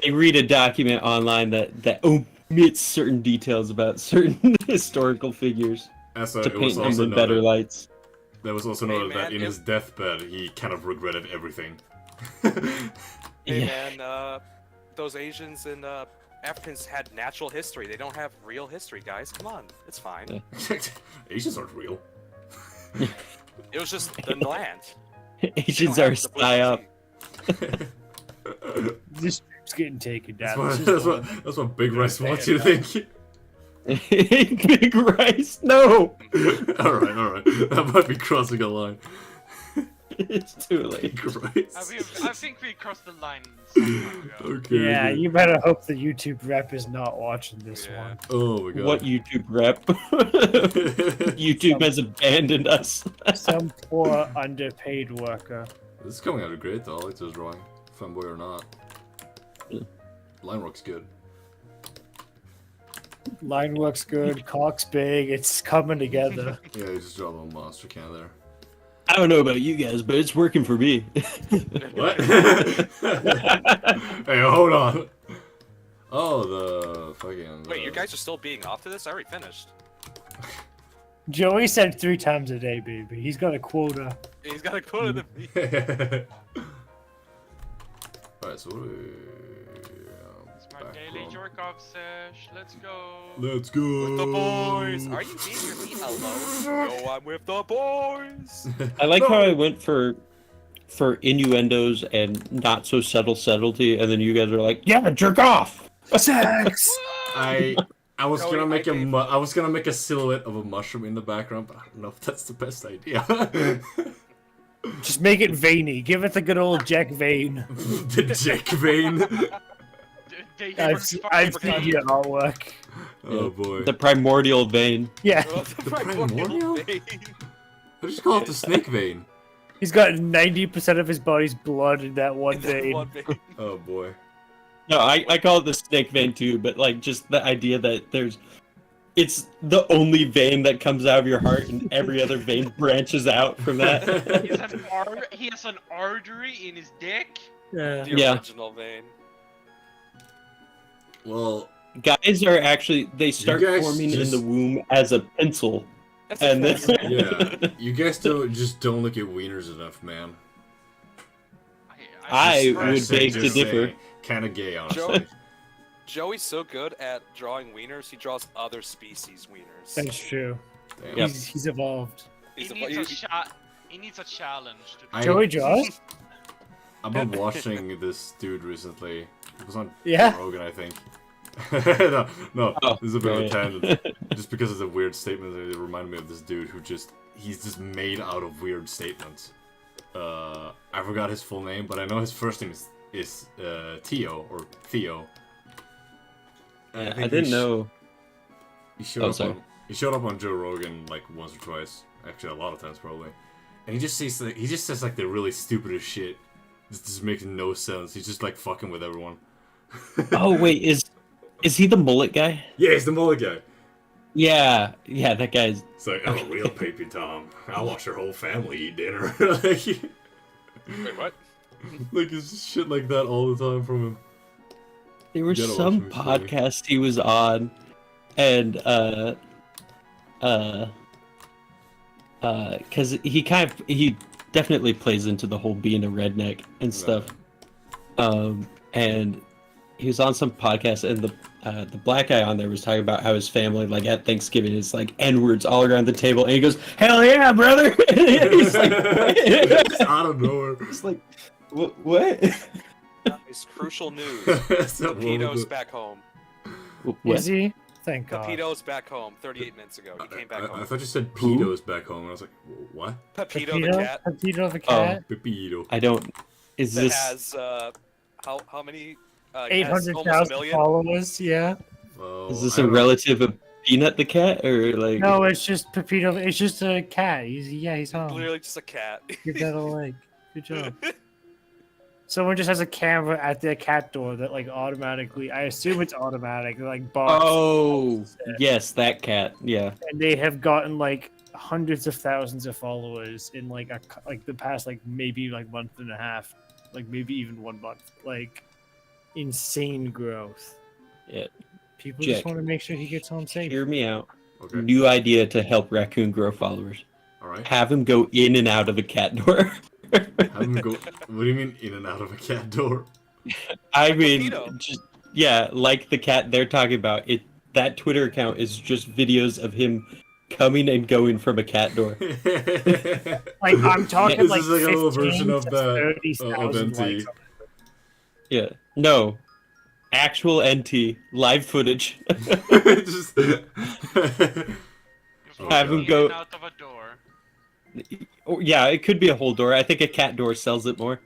they read a document online that omits certain details about certain historical figures As to it was paint them also in better noted, lights. there was also Hey, noted that man, in if- his deathbed he kind of regretted everything. Hey Yeah. man, those Asians and Africans had natural history. They don't have real history, guys. Come on, it's fine. Yeah. Asians aren't real. It was just the land. They Asians don't are have the bush psyop. This trip's getting taken down. That's This is what, that's what Big Rice wants you to think. Big rice, no! Alright. That might be crossing a line. It's too late. Big Rice. I think we crossed the line some time ago. Okay. Yeah, you better hope the YouTube rep is not watching this Yeah. one. Oh my god. What YouTube rep? YouTube has abandoned us. Some poor underpaid worker. This is coming out great though, I like this drawing. Fanboy or not. Yeah. Line work's good. Line works good, cock's big, it's coming together. Yeah, you just draw a little monster can there. I don't know about you guys, but it's working for me. What? Hey, hold on. Oh, the fucking. Wait, you guys are still being off to this? I already finished. Joey said 3 times a day, baby. He's got a quota. He's got a quote of the. Alright, so what do we. It's my daily jerk off sesh. Let's go. Let's go. With the boys. Are you being your feet alone? Yo, I'm with the boys. I like how I went for innuendos and not so subtlety, and then you guys are like, "Yeah, jerk off." Sex! I was Joey, gonna make I a paid I was gonna make a silhouette of a mushroom in the background, but I don't know if that's the best idea. Just make it veiny. Give it the good old JEK vein. The JEK vein. I've seen your artwork. Oh boy. The primordial vein. Yeah, The primordial? vein. What did you call it? The snake vein. he's got 90% of his body's blood in that one In that vein. one vein. Oh boy. No, I call it the snake vein too, but like just the idea that it's the only vein that comes out of your heart, and every other vein branches out from that. He has an artery in his dick. Yeah. The Yeah. original vein. Well, Guys are actually they start guys forming just- in the womb as a pencil, That's and then yeah. You guys just don't look at wieners enough, man. I prefer- would beg to differ. Kind of gay, honestly. Joey's so good at drawing wieners, he draws other species wieners. That's true. Damn. Yep. He's evolved. He's He needs a challenge to I- Joey draws? I've been watching this dude recently. It was on Yeah? Joe Rogan, I think. no, Oh, this is a bit of a right. tangent. Just because it's a weird statement, it reminded me of this dude who he's just made out of weird statements. I forgot his full name, but I know his first name is Theo, or Theo. And I think didn't know. He showed Oh, up sorry. he showed up on Joe Rogan like once or twice, actually a lot of times probably. And he just says like the really stupidest shit. This just makes no sense. He's just like fucking with everyone. Oh wait, is he the mullet guy? Yeah, he's the mullet guy. Yeah, that guy's. It's like, oh, real Papy Tom. I'll watch your whole family eat dinner. like, Wait, what? like it's just shit like that all the time from him. There was You gotta some watch him, it's funny. podcast he was on, and because he definitely plays into the whole being a redneck and stuff. And he was on some podcast, and the black guy on there was talking about how his family, like at Thanksgiving, is like N-words all around the table, and he goes, "Hell yeah, brother!" He's like, Just out of nowhere. it's like, what? It's crucial news. So Pepito's back home. What? Is he? Thank God. Pepito's back home 38 minutes ago. He came back I home. thought you said Who? pedos back home, and I was like, what? Pepito the cat Pepito the cat. Pepito. I don't. Is that this? has how many? Has almost a 800,000 million. followers, yeah. Well, Is this I a don't- relative of Peanut the cat, or like? No, it's just Pepito. It's just a cat. He's home. Literally just a cat. Give that a leg. Good job. Someone just has a camera at their cat door that like automatically. I assume it's automatic. Like barks. Oh, yes, that cat. Yeah. And they have gotten like hundreds of thousands of followers in like the past like maybe like month and a half, like maybe even 1 month. Like insane growth. Yeah. People Jack, just want to make sure he gets home safe. Hear me out. Okay. New idea to help Raccoon grow followers. All right. Have him go in and out of a cat door. Have him go. What do you mean in and out of a cat door? I Like mean, Pepito. just yeah, like the cat they're talking about. That Twitter account is just videos of him coming and going from a cat door. Like I'm talking This like is like a little 15 version of to the 30,000 NT. likes. Yeah. No. Actual NT live footage. Just. Oh, Have him God. go- In out of a door. Oh, yeah, it could be a whole door. I think a cat door sells it more.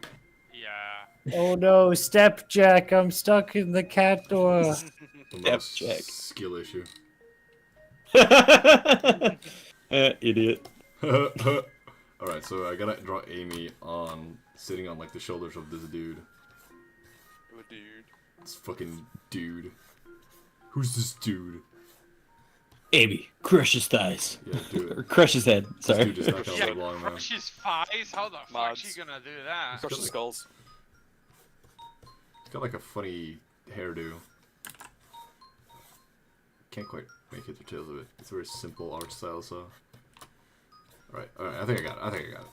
Yeah. Oh no, step Jack! I'm stuck in the cat door. No check. skill issue. Idiot. Alright, so I gotta draw Amy on sitting on like the shoulders of this dude. Oh, dude. This fucking dude. Who's this dude? Amy, crush his thighs. Yeah, do Or it. crush his head. This Sorry. dude just not gonna Yeah, live long, man. crush his thighs? How the fuck Mods. she gonna do that? Crush the skulls. He's got like a funny hairdo. Can't quite make heads or tails of it. It's a very simple art style, so. Alright, I think I got it. I think I got it.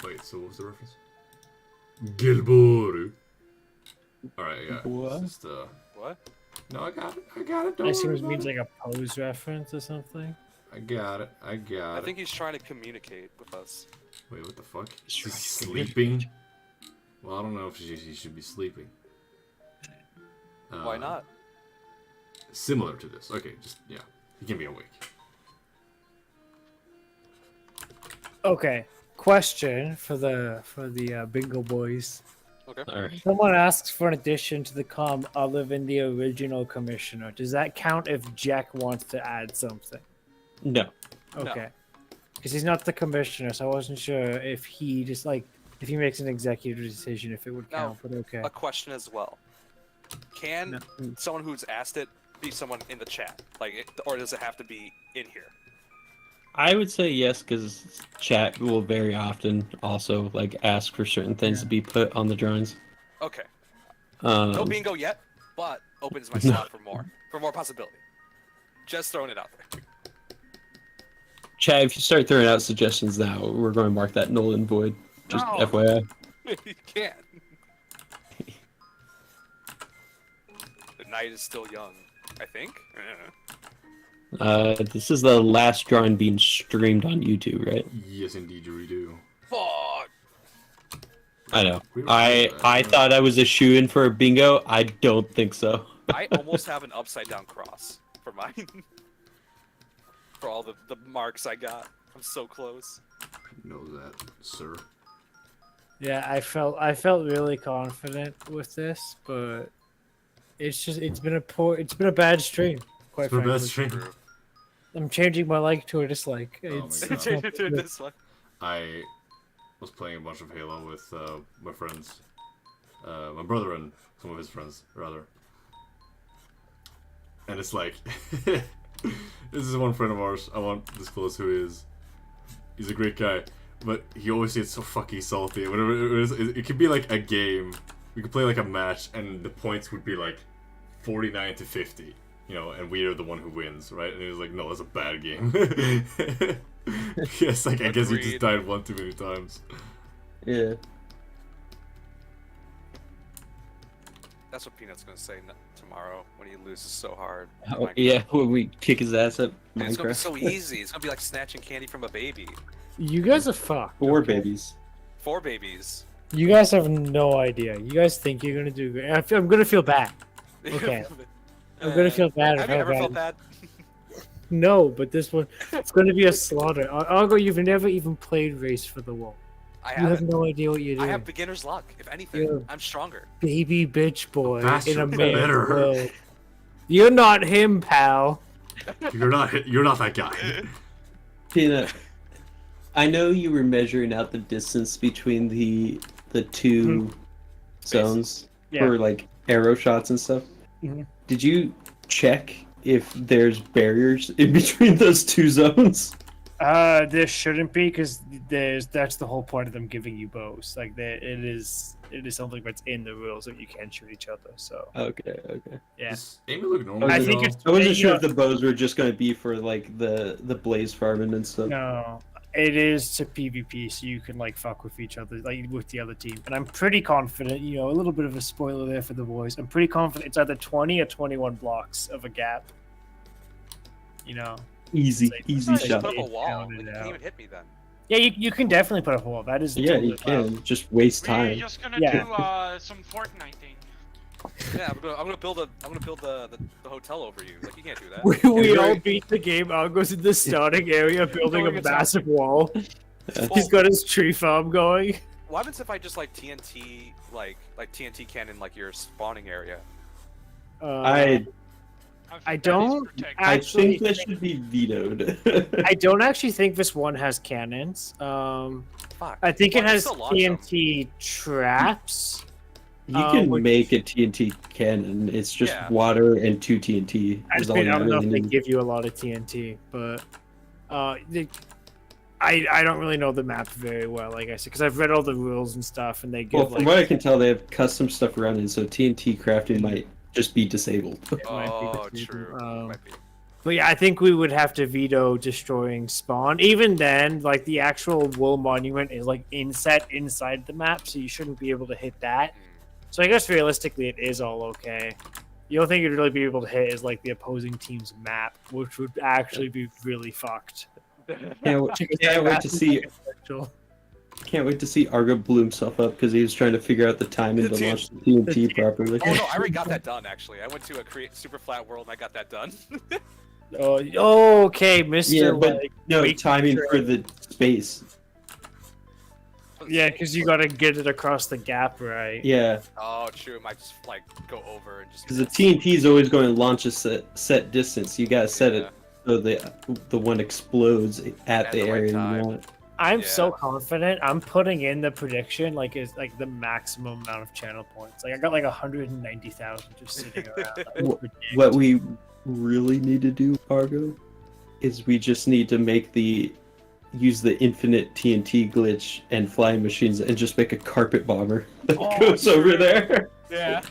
Wait, so what was the reference? Gilboru. Alright, yeah. What? It's just, What? no, I got it. I got it. I Don't assume worry it about means it. like a pose reference or something. I got it. I got I it. think he's trying to communicate with us. Wait, what the fuck? He's Is he trying to sleeping? Well, I don't know if he should be sleeping. Why not? Similar to this. Okay, just, yeah. He can be awake. Okay, question for the bingo boys. Okay. Alright. Someone asks for an addition to the com other than the original commissioner. Does that count if Jack wants to add something? No. Okay. Because he's not the commissioner, so I wasn't sure if he just like if he makes an executive decision if it would No. count. But okay. A question as well. Can No. someone who's asked it be someone in the chat? Or does it have to be in here? I would say yes, because chat will very often also like ask for certain things to be put on the drawings. Okay. No Um, bingo yet, but opens my No. slot for more possibility. Just throwing it out there. Chat, if you start throwing out suggestions now, we're going to mark that null and void. Just No. FYI. You can't. The night is still young, I think. This is the last drawing being streamed on YouTube, right? Yes, indeed, you do. Fuck. I know. We don't I do that. thought I was a shoe-in for a bingo. I don't think so. I almost have an upside down cross for mine. For all the marks I got. I'm so close. Know that, sir. Yeah, I felt really confident with this, but it's been a bad stream. Quite For frankly, best stream. I'm changing my like to a dislike. Oh my It's, God. it's Change not it to good. this one. I was playing a bunch of Halo with my friends. My brother and some of his friends, rather. And it's like... this is one friend of ours. I won't disclose who he is. He's a great guy. But he always gets so fucking salty. Whenever it could be like a game. We could play like a match and the points would be like 49 to 50. You know, and we are the one who wins, right? And he was like, no, that's a bad game. Yes, like, I guess you just Agreed. died one too many times. Yeah. That's what Peanut's gonna say tomorrow when he loses so hard. Oh, yeah, when we kick his ass at And it's gonna be Minecraft. so easy. It's gonna be like snatching candy from a baby. You guys are fucked. Four okay? babies. 4 babies. You guys have no idea. You guys think you're gonna do great. I'm gonna feel bad. Okay. I'm gonna feel bad. Have you how ever bad- felt bad? No, but this one, it's gonna be a slaughter. Argo, you've never even played Race for the Wall. You have no idea what you're I doing. have beginner's luck. If anything, You're I'm stronger. baby bitch boy Faster, in a man's better. world. You're not him, pal. You're not that guy. Peanut, I know you were measuring out the distance between the two zones for like arrow shots and stuff. Did you check if there's barriers in between those two zones? There shouldn't be, because that's the whole point of them giving you bows. Like it is something that's in the rules that you can shoot each other. So Okay. yeah. Does Amy look normal? I think I wasn't sure if the bows were just going to be for like the blaze farming and stuff. No, it is to PvP, so you can like fuck with each other, like with the other team. And I'm pretty confident. You know, a little bit of a spoiler there for the boys. I'm pretty confident it's either 20 or 21 blocks of a gap. You know. Easy Just shot. put up a wall. Count You it can't out. even hit me then. Yeah, you can definitely put up a wall. That is Yeah, totally you can. allowed. Just waste We're time. just gonna Yeah. do some Fortnite thing. Yeah, I'm gonna build the hotel over you. Like you can't do that. We all beat the game. Argo's in the starting area building a massive wall. He's got his tree farm going. What happens if I just like TNT like TNT cannon like your spawning area? I don't I actually think that should be vetoed. I don't actually think this one has cannons. Fuck. I think Well, it I has still launch them. TNT traps. You can which- make a TNT cannon. It's just Yeah. water and 2 TNT. I is all you don't know really if they need. give you a lot of TNT, but I don't really know the map very well, like I said, because I've read all the rules and stuff, and they give Well, from like what I can tell, they have custom stuff around it, so TNT crafting might just be disabled. it might be Oh, the same. true. Might be. But yeah, I think we would have to veto destroying spawn. Even then, like the actual wool monument is like inset inside the map, so you shouldn't be able to hit that. So I guess realistically, it is all okay. The only thing you'd really be able to hit is like the opposing team's map, which would actually be really fucked. Can't wait to see. Can't wait to see Argo blew himself up because he was trying to figure out the timing to launch the TNT properly. Oh no, I already got that done actually. I went to a create super flat world and I got that done. Oh, okay, Mr. Yeah, but like, no wait timing for- for the space. Yeah, because you gotta get it across the gap, right? Yeah, Oh, true. It might just like go over and just. because the TNT is always going to launch a set distance. You gotta set it so the one explodes at the the right area you time. want. I'm Yeah. so confident. I'm putting in the prediction like is like the maximum amount of channel points. Like I got like 190,000 just sitting around. I What- predict. What we really need to do, Argo, is we just need to use the infinite TNT glitch and flying machines and just make a carpet bomber that goes over there. Yeah.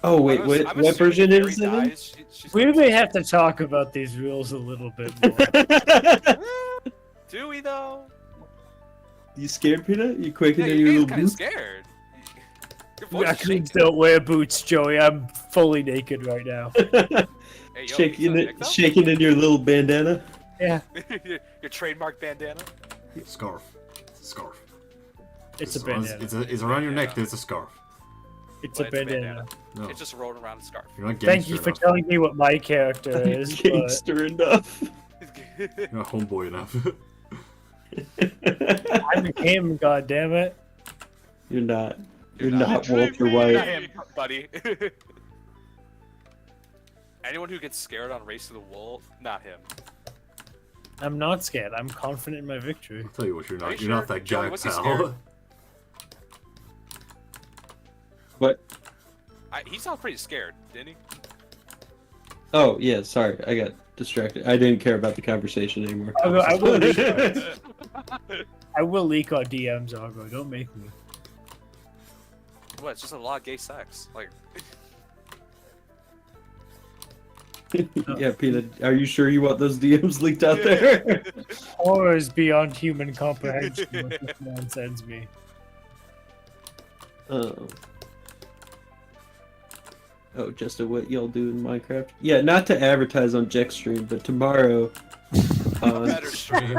Oh wait, I'm what assuming version if is Mary it in? dies, she's We gonna- may have to talk about these rules a little bit more. Do we though? You scared, Peanut? You quaking Yeah, in you're your kind little of boots? scared. Your voice is Raccoons shaking. don't wear boots, Joey. I'm fully naked right now. Hey, yo, shaking in your little bandana. Yeah. your trademark bandana. Scarf. It's a scarf. It's a bandana. It's around your neck. There's a scarf. It's a But it's a bandana. No, It's just rolling around a scarf. you're not Thank you gangster for enough. telling me what my character is. But Gangster enough. You're not homeboy enough. I'm him, goddammit. You're not. You're You're not. not Walter Not White. him, buddy. Anyone who gets scared on Race to the Wool, not him. I'm not scared. I'm confident in my victory. I'll tell you what, you're Are not. you You're not sure? that Joey, guy, was he pal. scared? What? He sounds pretty scared, didn't he? Oh yeah, sorry, I got distracted. I didn't care about the conversation anymore. I will leak our DMs, Argo. Don't make me. What? It's just a lot of gay sex. Like, Yeah, Peanut, are you sure you want those DMs leaked out there? Horrors beyond human comprehension. What this man sends me. Oh, Justin, what y'all do in Minecraft? Yeah, not to advertise on JEK stream, but tomorrow on better stream.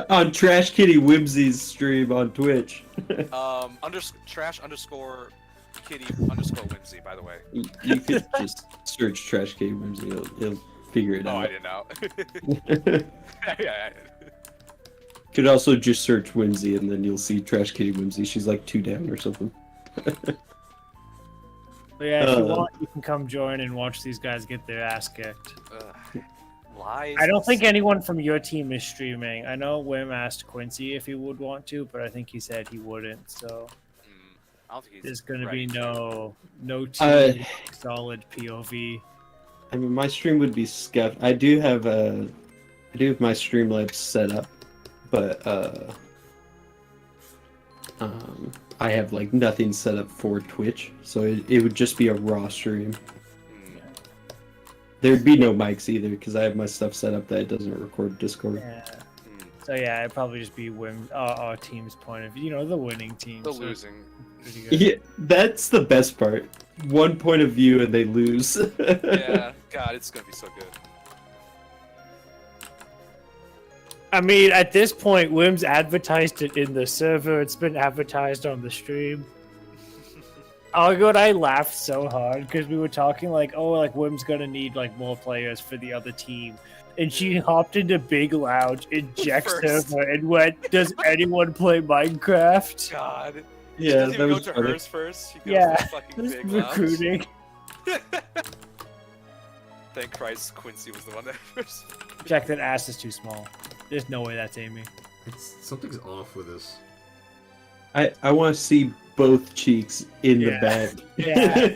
on Trash Kitty Whimsy's stream on Twitch. Trash underscore kitty underscore whimsy, by the way. You could just search Trash Kitty Whimsy; it'll figure it Oh, I out. didn't know. Yeah. could also just search Whimsy and then you'll see Trash Kitty Whimsy. She's like 2 down or something. But yeah, if you want, you can come join and watch these guys get their ass kicked. Lies. I don't think anyone from your team is streaming. I know Wim asked Quincy if he would want to, but I think he said he wouldn't. So I don't think he's there's going to ready be to. no team solid POV. I mean, my stream would be scuffed. I do have my Streamlabs set up, but I have like nothing set up for Twitch, so it would just be a raw stream. There'd be no mics either because I have my stuff set up that it doesn't record Discord. Yeah. So yeah, it'd probably just be our team's point of view. You know, the winning team. The losing. Yeah, that's the best part. One point of view and they lose. Yeah, God, it's gonna be so good. I mean, at this point, Wim's advertised it in the server. It's been advertised on the stream. Oh god, I laughed so hard because we were talking like, oh, like Wim's gonna need like more players for the other team, and she hopped into Big Lounge in JEK server and went, "Does anyone play Minecraft?" God. Yeah, She doesn't even that go was to funny. hers first. She goes Yeah, to fucking this Big recruiting. Thank Christ Quincy was the one that first. Jack, that ass is too small. There's no way that's Amy. Something's off with this. I want to see both cheeks in the bag. Yeah.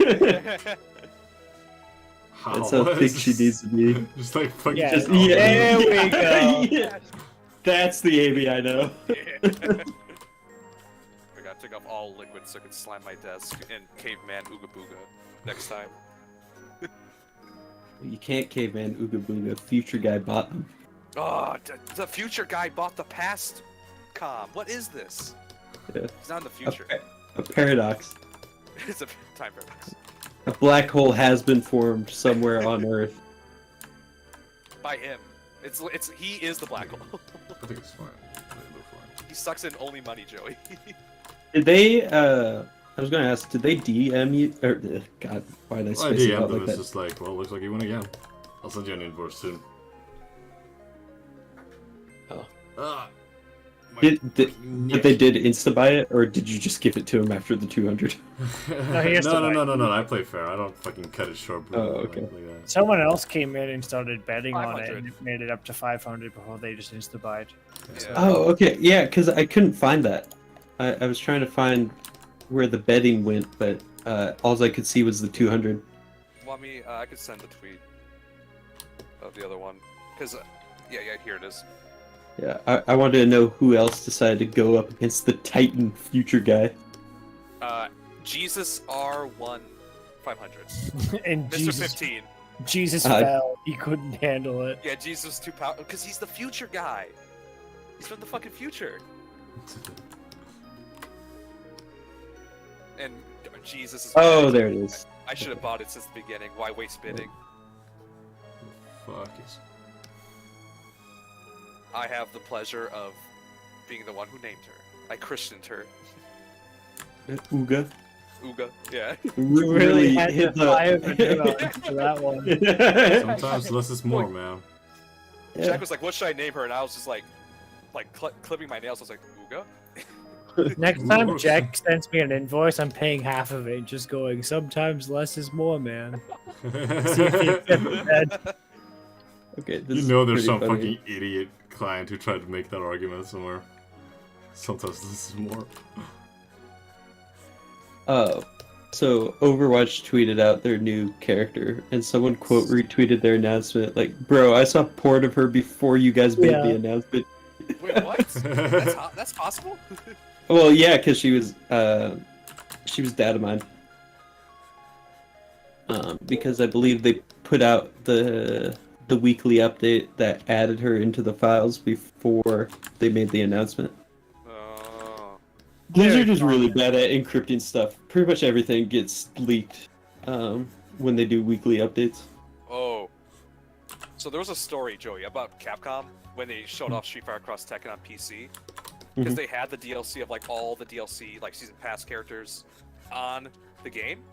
That's how thick she needs to be. Just like fucking. Yeah. Just, There we go. Yeah. That's the Amy I know. I gotta take off all liquid so I can slime my desk and caveman ooga booga next time. You can't caveman Ooga Booga. Future guy bought them. Oh, the future guy bought the past com. What is this? Yeah. He's not in the future. A paradox. It's a time paradox. A black hole has been formed somewhere on Earth. By him. He is the black hole. I think it's fine. They're fine. He sucks in only money, Joey. Did they, I was gonna ask, did they DM you? Or, God, why did I Well, I space it out DM'd like them. It's that? just like, well, looks like you win again. I'll send you an invoice soon. Oh. Ah. Did they did insta buy it, or did you just give it to him after the 200? No. I play fair. I don't fucking cut it short. Bro. Oh, okay. Like Someone else came in and started betting on it, 500. and it made it up to 500 before they just insta-buyed. Yeah. Oh, okay, yeah, because I couldn't find that. I was trying to find where the betting went, but all I could see was the 200. Want me? I could send the tweet of the other one. Because, yeah, here it is. Yeah, I wanted to know who else decided to go up against the Titan future guy. Jesus R1 500. And Mr. 15. Jesus fell. He couldn't handle it. Yeah, Jesus too powerful. Because he's the future guy. He's from the fucking future. And Jesus is. Oh, there it is. I should have bought it since the beginning. Why waste bidding? Fuck is. I have the pleasure of being the one who named her. I christened her. Ooga. Uga. Yeah. Really had hit to fire the neurons for that one. Sometimes less is more, man. Jack was like, "What should I name her?" And I was just like clipping my nails. I was like, "Uga." Next time Jack sends me an invoice, I'm paying half of it, just going, sometimes less is more, man. See if he gets that. Okay, this You is know there's pretty some funny. fucking idiot client who tried to make that argument somewhere. Sometimes this is more. So Overwatch tweeted out their new character, and someone quote retweeted their announcement, like, "Bro, I saw porn of her before you guys made the announcement." Wait, what? That's possible? Well, yeah, because she was data mined. Because I believe they put out the weekly update that added her into the files before they made the announcement. Oh. Blizzard is really bad at encrypting stuff. Pretty much everything gets leaked when they do weekly updates. Oh. So there was a story, Joey, about Capcom when they showed off Street Fighter Cross Tekken on PC. Because they had the DLC of like all the DLC, like season pass characters on the game.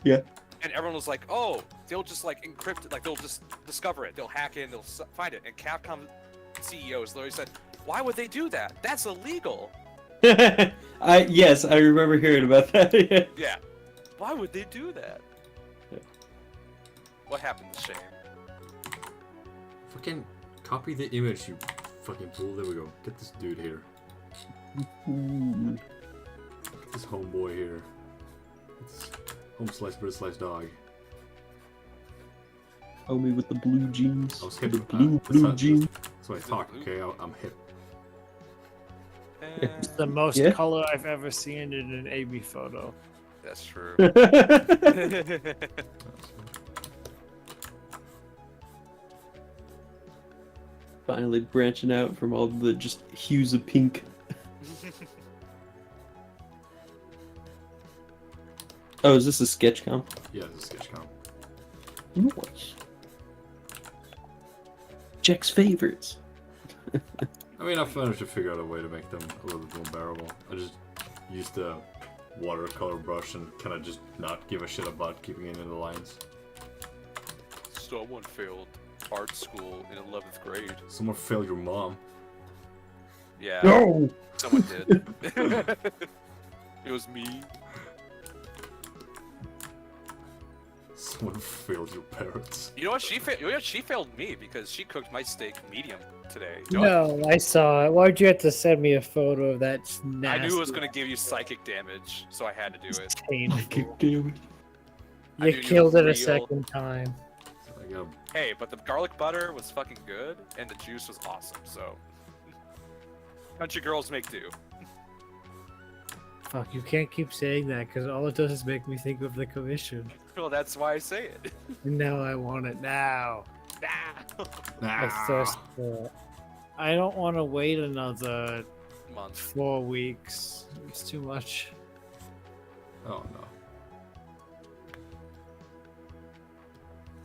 Yeah. And everyone was like, oh, they'll just like encrypt it, like they'll just discover it, they'll hack in, they'll find it. And Capcom CEOs literally said, Why would they do that? That's illegal. Yes, I remember hearing about that. Yeah. Yeah. Why would they do that? Yeah. What happened to Shane? Fucking copy the image, you fucking fool. There we go. Get this dude here. Ooh. Get this homeboy here. Get this home slice bread slice dog. Homie with the blue jeans. I was hip. The blue jeans. That's why I talk, okay? I'm hip. It's the most Yeah. color I've ever seen in an AB photo. That's true. Finally branching out from all the just hues of pink. Oh, is this a sketch comp? Yeah, this is sketch comp. Nice. JEK's favorites. I mean, I've managed to figure out a way to make them a little bit more bearable. I just used the watercolor brush and kind of just not give a shit about keeping it in the lines. Someone failed art school in 11th grade. Someone failed your mom. Yeah. No! Someone did. It was me. Someone failed your parents. You know what? She failed me because she cooked my steak medium today. No, I saw it. Why'd you have to send me a photo of that nasty? I knew it was gonna give you psychic damage, so I had to do it. painful. Damn. I You knew killed was it a real. second time. So I got Hey, but the garlic butter was fucking good, and the juice was awesome. So, country girls make do. Fuck, you can't keep saying that because all it does is make me think of the commission. Well, that's why I say it. And now I want it now. I Ah. thirst for it. I don't want to wait another Month. 4 weeks. It's too much. Oh no.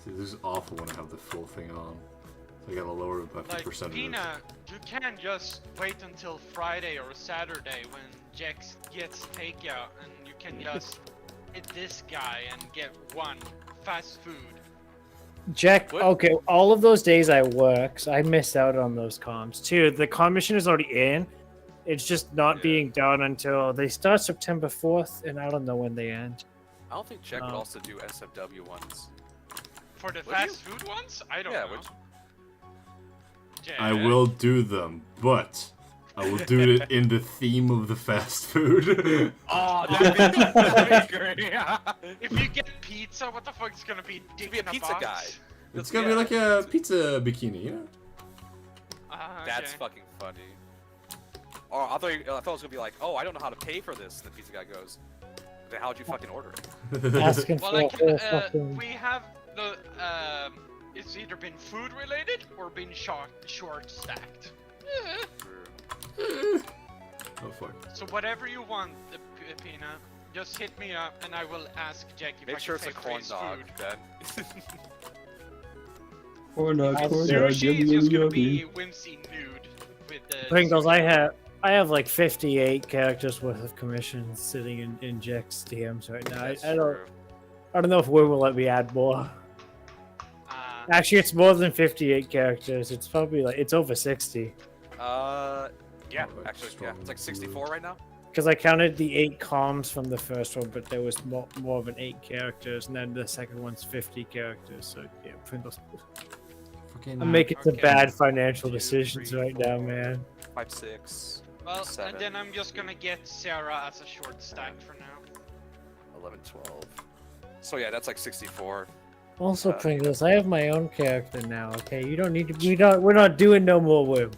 See, this is awful when I have the full thing on. So I gotta lower it by Like, 50%. Pina, you can't just wait until Friday or Saturday when JEK gets takeout and you can just hit this guy and get one fast food. JEK, What? okay, all of those days I work, so I missed out on those comms too. The commission is already in. It's just not Yeah. being done until they start September 4th, and I don't know when they end. I don't think JEK would Oh. also do SFW ones. For the Would fast food ones? I don't Yeah, know. would I will do them, but I will do it in the theme of the fast food. Oh, that'd be great. If you get pizza, what the fuck is gonna be dick be a in a pizza box? guy. It's gonna be like a pizza bikini, you know? That's Okay. fucking funny. Or I thought it was gonna be like, oh, I don't know how to pay for this. And the pizza guy goes, then how'd you fucking order it? Asking Well, for a like, whole fucking... we have the it's either been food related or been short stacked. Oh fuck. So whatever you want, Pina, just hit me up and I will ask JEK if I Make sure can it's a take corn free dog, food. Ben. Corn dog, corn dog, Sushi is just yummy, gonna yummy. be Whimsy nude with the Pringles, I have like 58 characters worth of commissions sitting in JEK's DMs right now. That's I true. don't know if we will let me add more. Uh, Actually, it's more than 58 characters. It's probably like it's over 60 Yeah, Oh, actually, yeah, strong it's like 64 right now. because I counted the 8 comms from the first one, but there was more than 8 characters, and then the second one's 50 characters. So yeah, Pringles. Fucking. I'm making some Okay. bad financial 2, decisions 3, right now, 4, man. 5, 6, well, 7, and then I'm just gonna get Sarah as a short stack for now. 11, 12. So yeah, that's like 64. Also, Pringles, I have my own character now. Okay, you don't need to. We're not doing no more with.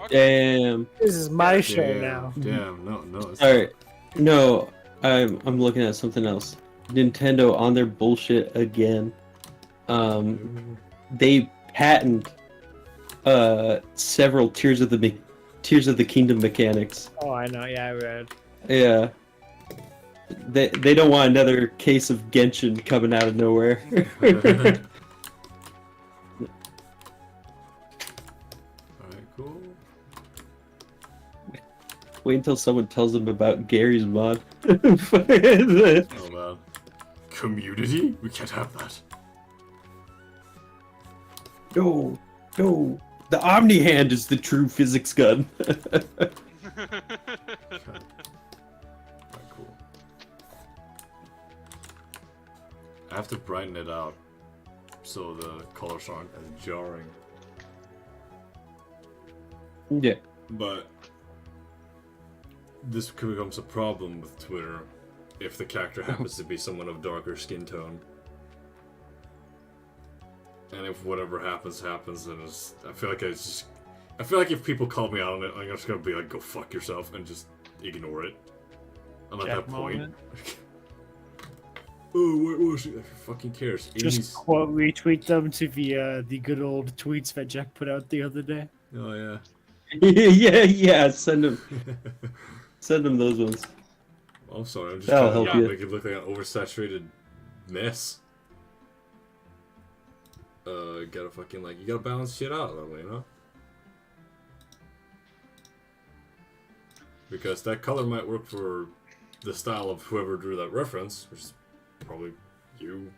Okay. Damn. This is my show Damn, now. Damn, no. It's Alright. No, I'm looking at something else. Nintendo on their bullshit again. They patent several Tears of the Kingdom mechanics. Oh, I know. Yeah, I read. Yeah. They don't want another case of Genshin coming out of nowhere. Alright, cool. Wait until someone tells them about Gary's mod. Oh man. Community? We can't have that. No, The Omni Hand is the true physics gun. Alright, cool. I have to brighten it out so the colors aren't as jarring. Yeah. But this becomes a problem with Twitter if the character happens to be someone of darker skin tone. And if whatever happens, then I feel like I feel like if people call me out on it, I'm just gonna be like, go fuck yourself, and just ignore it. I'm at that point. Oh, what was it? Who fucking cares? Just quote retweet them to the good old tweets that Jack put out the other day. Oh yeah. yeah. Send them those ones. I'm sorry. I'm just That'll trying help to you. make it look like an oversaturated mess. Gotta fucking you gotta balance shit out a little, you know? Because that color might work for the style of whoever drew that reference, which is probably you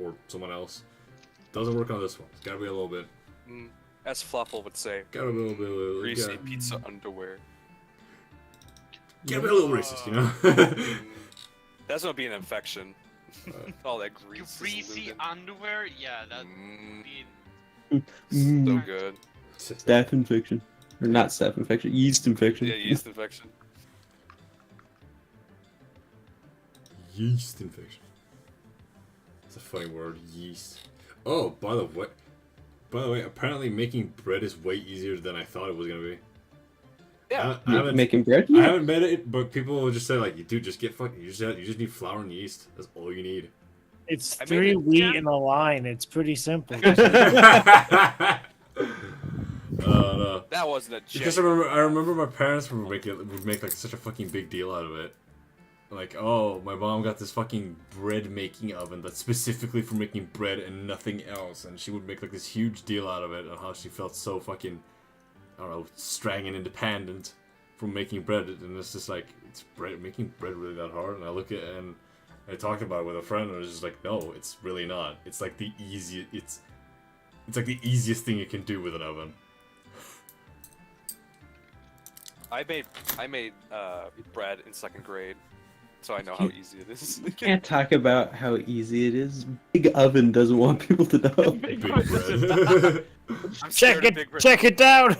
or someone else. Doesn't work on this one. It's gotta be a little bit. As Fluffle would say. Gotta be a little bit. Greasy pizza underwear. Gotta be a little racist, you know? That's gonna be an infection. All that grease. You greasy underwear? Yeah, that so good. Staph infection. Or not staph infection, yeast infection. Yeah, yeast infection. Yeast infection. It's a funny word, yeast. Oh, by the way, apparently making bread is way easier than I thought it was gonna be. Yeah. I haven't, Making bread? I haven't made it, but people will just say dude, just get fucking. You just need flour and yeast. That's all you need. It's I made 3 it- wheat in a line. It's pretty simple. No. That wasn't a Because joke. I remember my parents would make such a fucking big deal out of it. Like, oh, my mom got this fucking bread making oven that's specifically for making bread and nothing else, and she would make this huge deal out of it and how she felt so fucking, I don't know, strong and independent from making bread. And it's just it's making bread really that hard? And I look at it and I talked about it with a friend and I was just like, no, it's really not. It's like the easiest. It's like the easiest thing you can do with an oven. I made bread in 2nd grade, so I know how easy it is. Can't talk about how easy it is. Big Oven doesn't want people to know. Big bread. I'm scared of big bread. Check it down.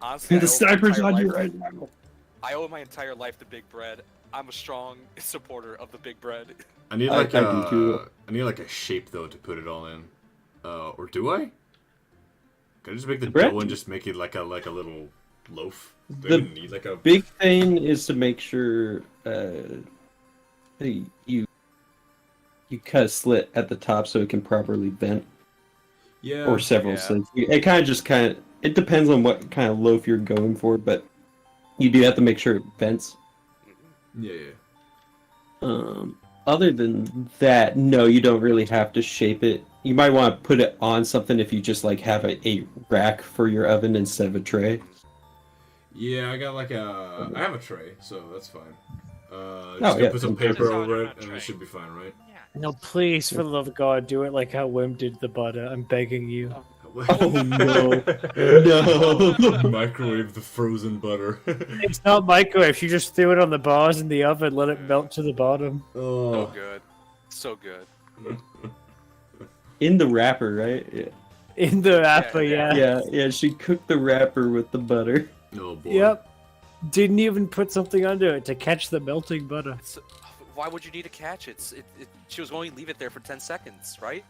Honestly, The sniper's on you right now. now. I owe my entire life to big bread. I'm a strong supporter of the big bread. I need I do too. I need a shape though to put it all in. Or do I? Can I just make the bread? dough and just make it like a little loaf? Do I The even need a Big thing is to make sure you cut a slit at the top so it can properly vent, yeah or several slits. It it depends on what kind of loaf you're going for, but you do have to make sure it vents. yeah. Other than that, no, you don't really have to shape it. You might want to put it on something if you just have a rack for your oven instead of a tray. Yeah, I got I have a tray, so that's fine. Just yeah. put some paper Just over on it a and tray. it should be fine, right? No, please, for the love of God, do it like how Wim did the butter. I'm begging you. Oh no. No. Microwave the frozen butter. It's not microwave. She just threw it on the bars in the oven, let it melt to the bottom. So Oh. good. So good. In the wrapper, right? Yeah. In the wrapper, yeah. Yeah, she cooked the wrapper with the butter. Oh boy. Yep. Didn't even put something under it to catch the melting butter. Why would you need to catch it? She was going to leave it there for 10 seconds, right?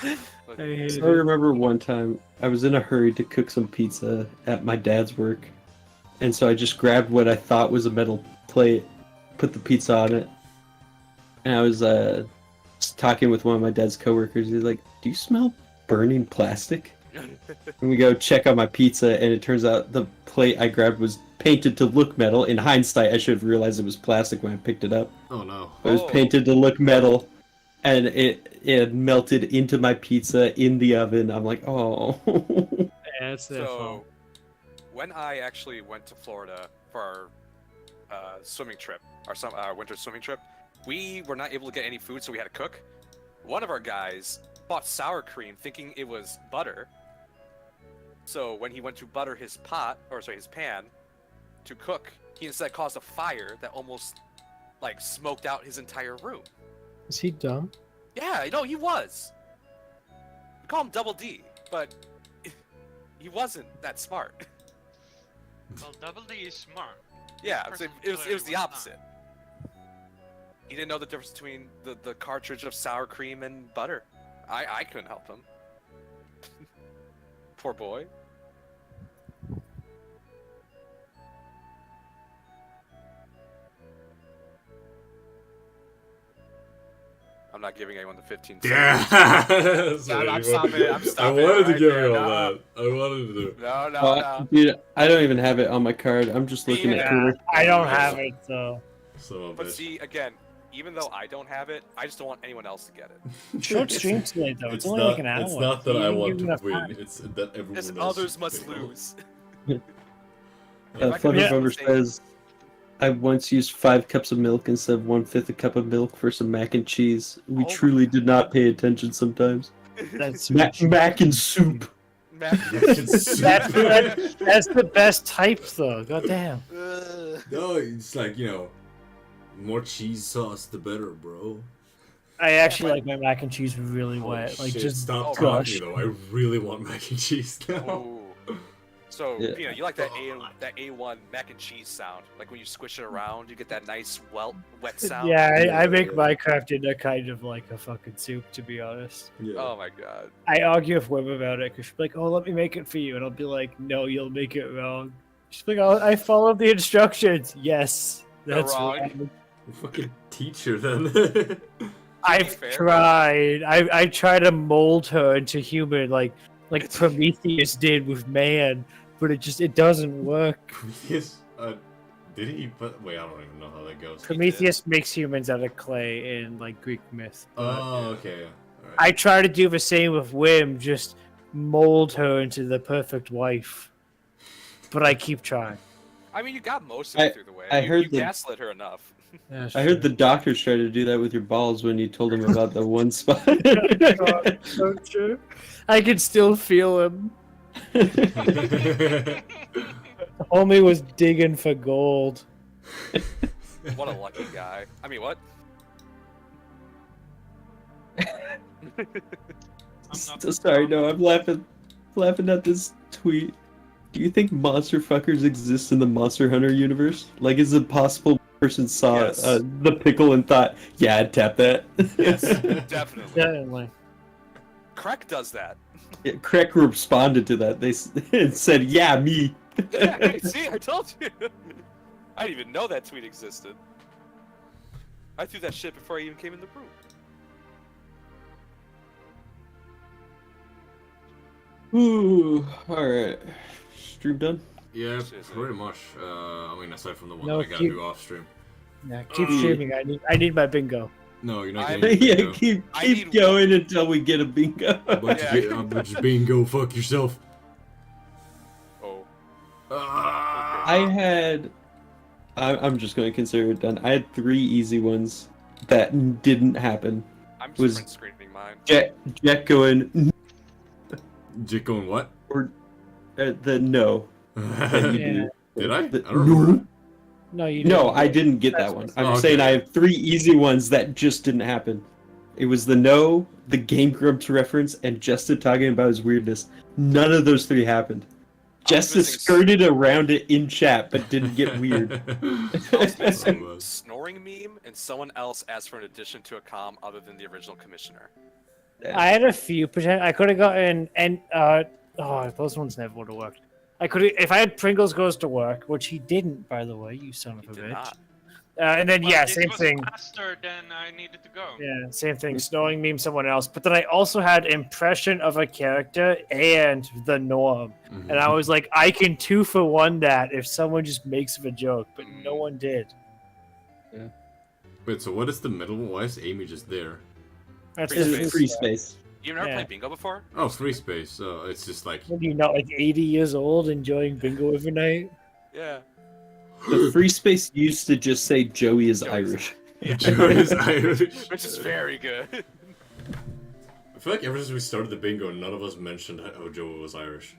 I hate I remember one time I was in a hurry to cook some pizza at my dad's work, and so I just grabbed what I thought was a metal plate, put the pizza on it, and I was talking with one of my dad's coworkers. He's like, "Do you smell burning plastic?" And we go check on my pizza, and it turns out the plate I grabbed was painted to look metal. In hindsight, I should have realized it was plastic when I picked it up. Oh no. It was Oh. painted to look metal, and it melted into my pizza in the oven. I'm like, oh. Yeah, it's their So, fault. when I actually went to Florida for our swimming trip, our winter swimming trip, we were not able to get any food, so we had to cook. One of our guys bought sour cream thinking it was butter. So when he went to butter his his pan to cook, he instead caused a fire that almost like smoked out his entire room. Is he dumb? Yeah, no, he was. We call him Double D, but he wasn't that smart. Well, Double D is smart. Yeah, so Person it was clearly the was opposite. He didn't know the difference between the cartridge of sour cream and butter. I couldn't help him. Poor boy. I'm not giving anyone the 15 seconds. Yeah. I'm stopping it. I'm I stopping it wanted to right give there. you all No. that. I wanted to do it. No. Dude, I don't even have it on my card. I'm just looking at Yeah, Cooler. I don't have it, so. So, But see, again, even though I don't have it, I just don't want anyone else to get it. Short stream tonight, though. It's only not, like an hour. It's not that You I didn't want give to enough win. time. It's that everyone As else others should must fail. lose. Funny Bummer says, I once used 5 cups of milk instead of 1/5 a cup of milk for some mac and cheese. We Oh truly my did not pay attention sometimes. That's Mac and soup. that's the best type, though. Goddamn. No, it's like, more cheese sauce the better, bro. I actually like my mac and cheese really Holy wet. Like shit, just stop gush. talking though. I really want mac and cheese now. Oh. So, Yeah. you like that A1 mac and cheese sound? Like when you squish it around, you get that nice wet sound? Yeah, I make Yeah. Minecraft into kind of like a fucking soup, to be honest. Yeah. Oh my god. I argue with Wim about it because she's like, "Oh, let me make it for you," and I'll be like, "No, you'll make it wrong." She's like, "Oh, I followed the instructions." Yes, You're that's wrong. wrong. Fucking teacher then. I've fair. tried. I try to mold her into human, like Prometheus did with man, but it doesn't work. Prometheus, did he? But wait, I don't even know how that goes. Prometheus makes humans out of clay in like Greek myth. but Oh, okay. All right. I try to do the same with Wim, just mold her into the perfect wife. But I keep trying. I mean, you got most of it through the way. I heard you the- gaslit her enough. I heard the doctors try to do that with your balls when you told them about the one spot. God, so true. I can still feel him. Homie was digging for gold. What a lucky guy. I mean, what? Sorry, no, I'm laughing at this tweet. Do you think monster fuckers exist in the Monster Hunter universe? Like, is it possible a person saw Yes. the pickle and thought, yeah, I'd tap that? Yes, definitely. Definitely. Crack does that. Yeah, Crack responded to that. They said, yeah, me. Yeah, see, I told you. I didn't even know that tweet existed. I threw that shit before I even came in the room. Ooh, alright. Stream done? Yeah, Seriously. pretty much. I mean, aside from the one No, that I gotta keep- do off stream. Yeah, keep streaming. I need my bingo. No, you're not I- getting Yeah, bingo. keep I need going until we get a bingo. A bunch of bingo, fuck yourself. Oh. I'm just going to consider it done. I had 3 easy ones that didn't happen. I'm just Was- print screening mine. Jack going, Jit going what? or the no. Yeah. Did I? I The- don't remember. No, you No, didn't. I didn't get that That's one. what's- I'm Oh, okay. saying I have 3 easy ones that just didn't happen. It was the no, the Game Grumps reference, and Justin talking about his weirdness. None of those 3 happened. Justin missing- skirted around it in chat, but didn't get weird. I was missing snoring meme, and someone else asked for an addition to a comm other than the original commissioner. I had a few potential. I could have gotten those ones never would have worked. I could if I had Pringles goes to work, which he didn't, by the way. You son He of a did bitch. not. And then But yeah, it same was thing. faster than I needed to go. Yeah, same thing. Snowing meme someone else, but then I also had impression of a character and the norm, and I was like, I can 2 for 1 that if someone just makes a joke, but no one did. Wait, so what is the middle one? Why is Amy just there? That's Free the space. Free space. You've never Yeah. played bingo before? Oh, free space. So it's just like. What are you not like 80 years old enjoying bingo every night? Yeah. The free space used to just say Joey is Joey's- Irish. Joe is Irish. Which is very good. I feel like ever since we started the bingo, none of us mentioned how Joe was Irish.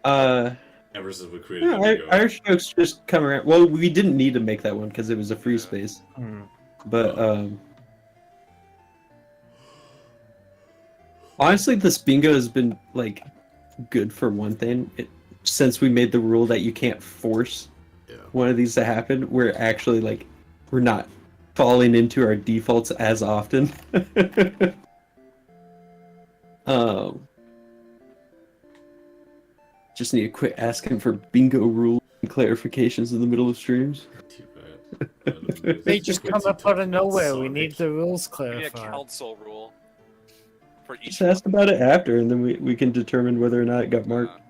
Ever since we created the bingo. Irish jokes just come around. Well, we didn't need to make that one because it was a free space. But honestly, this bingo has been like good for one thing. Since we made the rule that you can't force one of these to happen, we're actually like we're not falling into our defaults as often. Just need to quit asking for bingo rule clarifications in the middle of streams. They just come up out of nowhere. We need the rules We need a clarified. council rule for each. Just ask about it after, and then we can determine whether or not it got marked.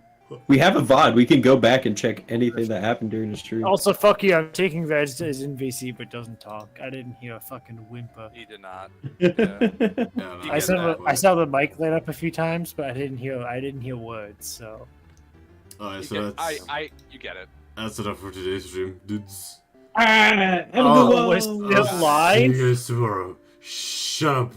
We have a VOD. We can go back and check anything that happened during the stream. Also, fuck you. I'm taking Reg as NVC, but doesn't talk. I didn't hear a fucking whimper. He did not. I saw the mic lit up a few times, but I didn't hear words. So. Alright, so that's you get it. that's enough for today's stream, dudes. Was it live? See you guys tomorrow. Shut up.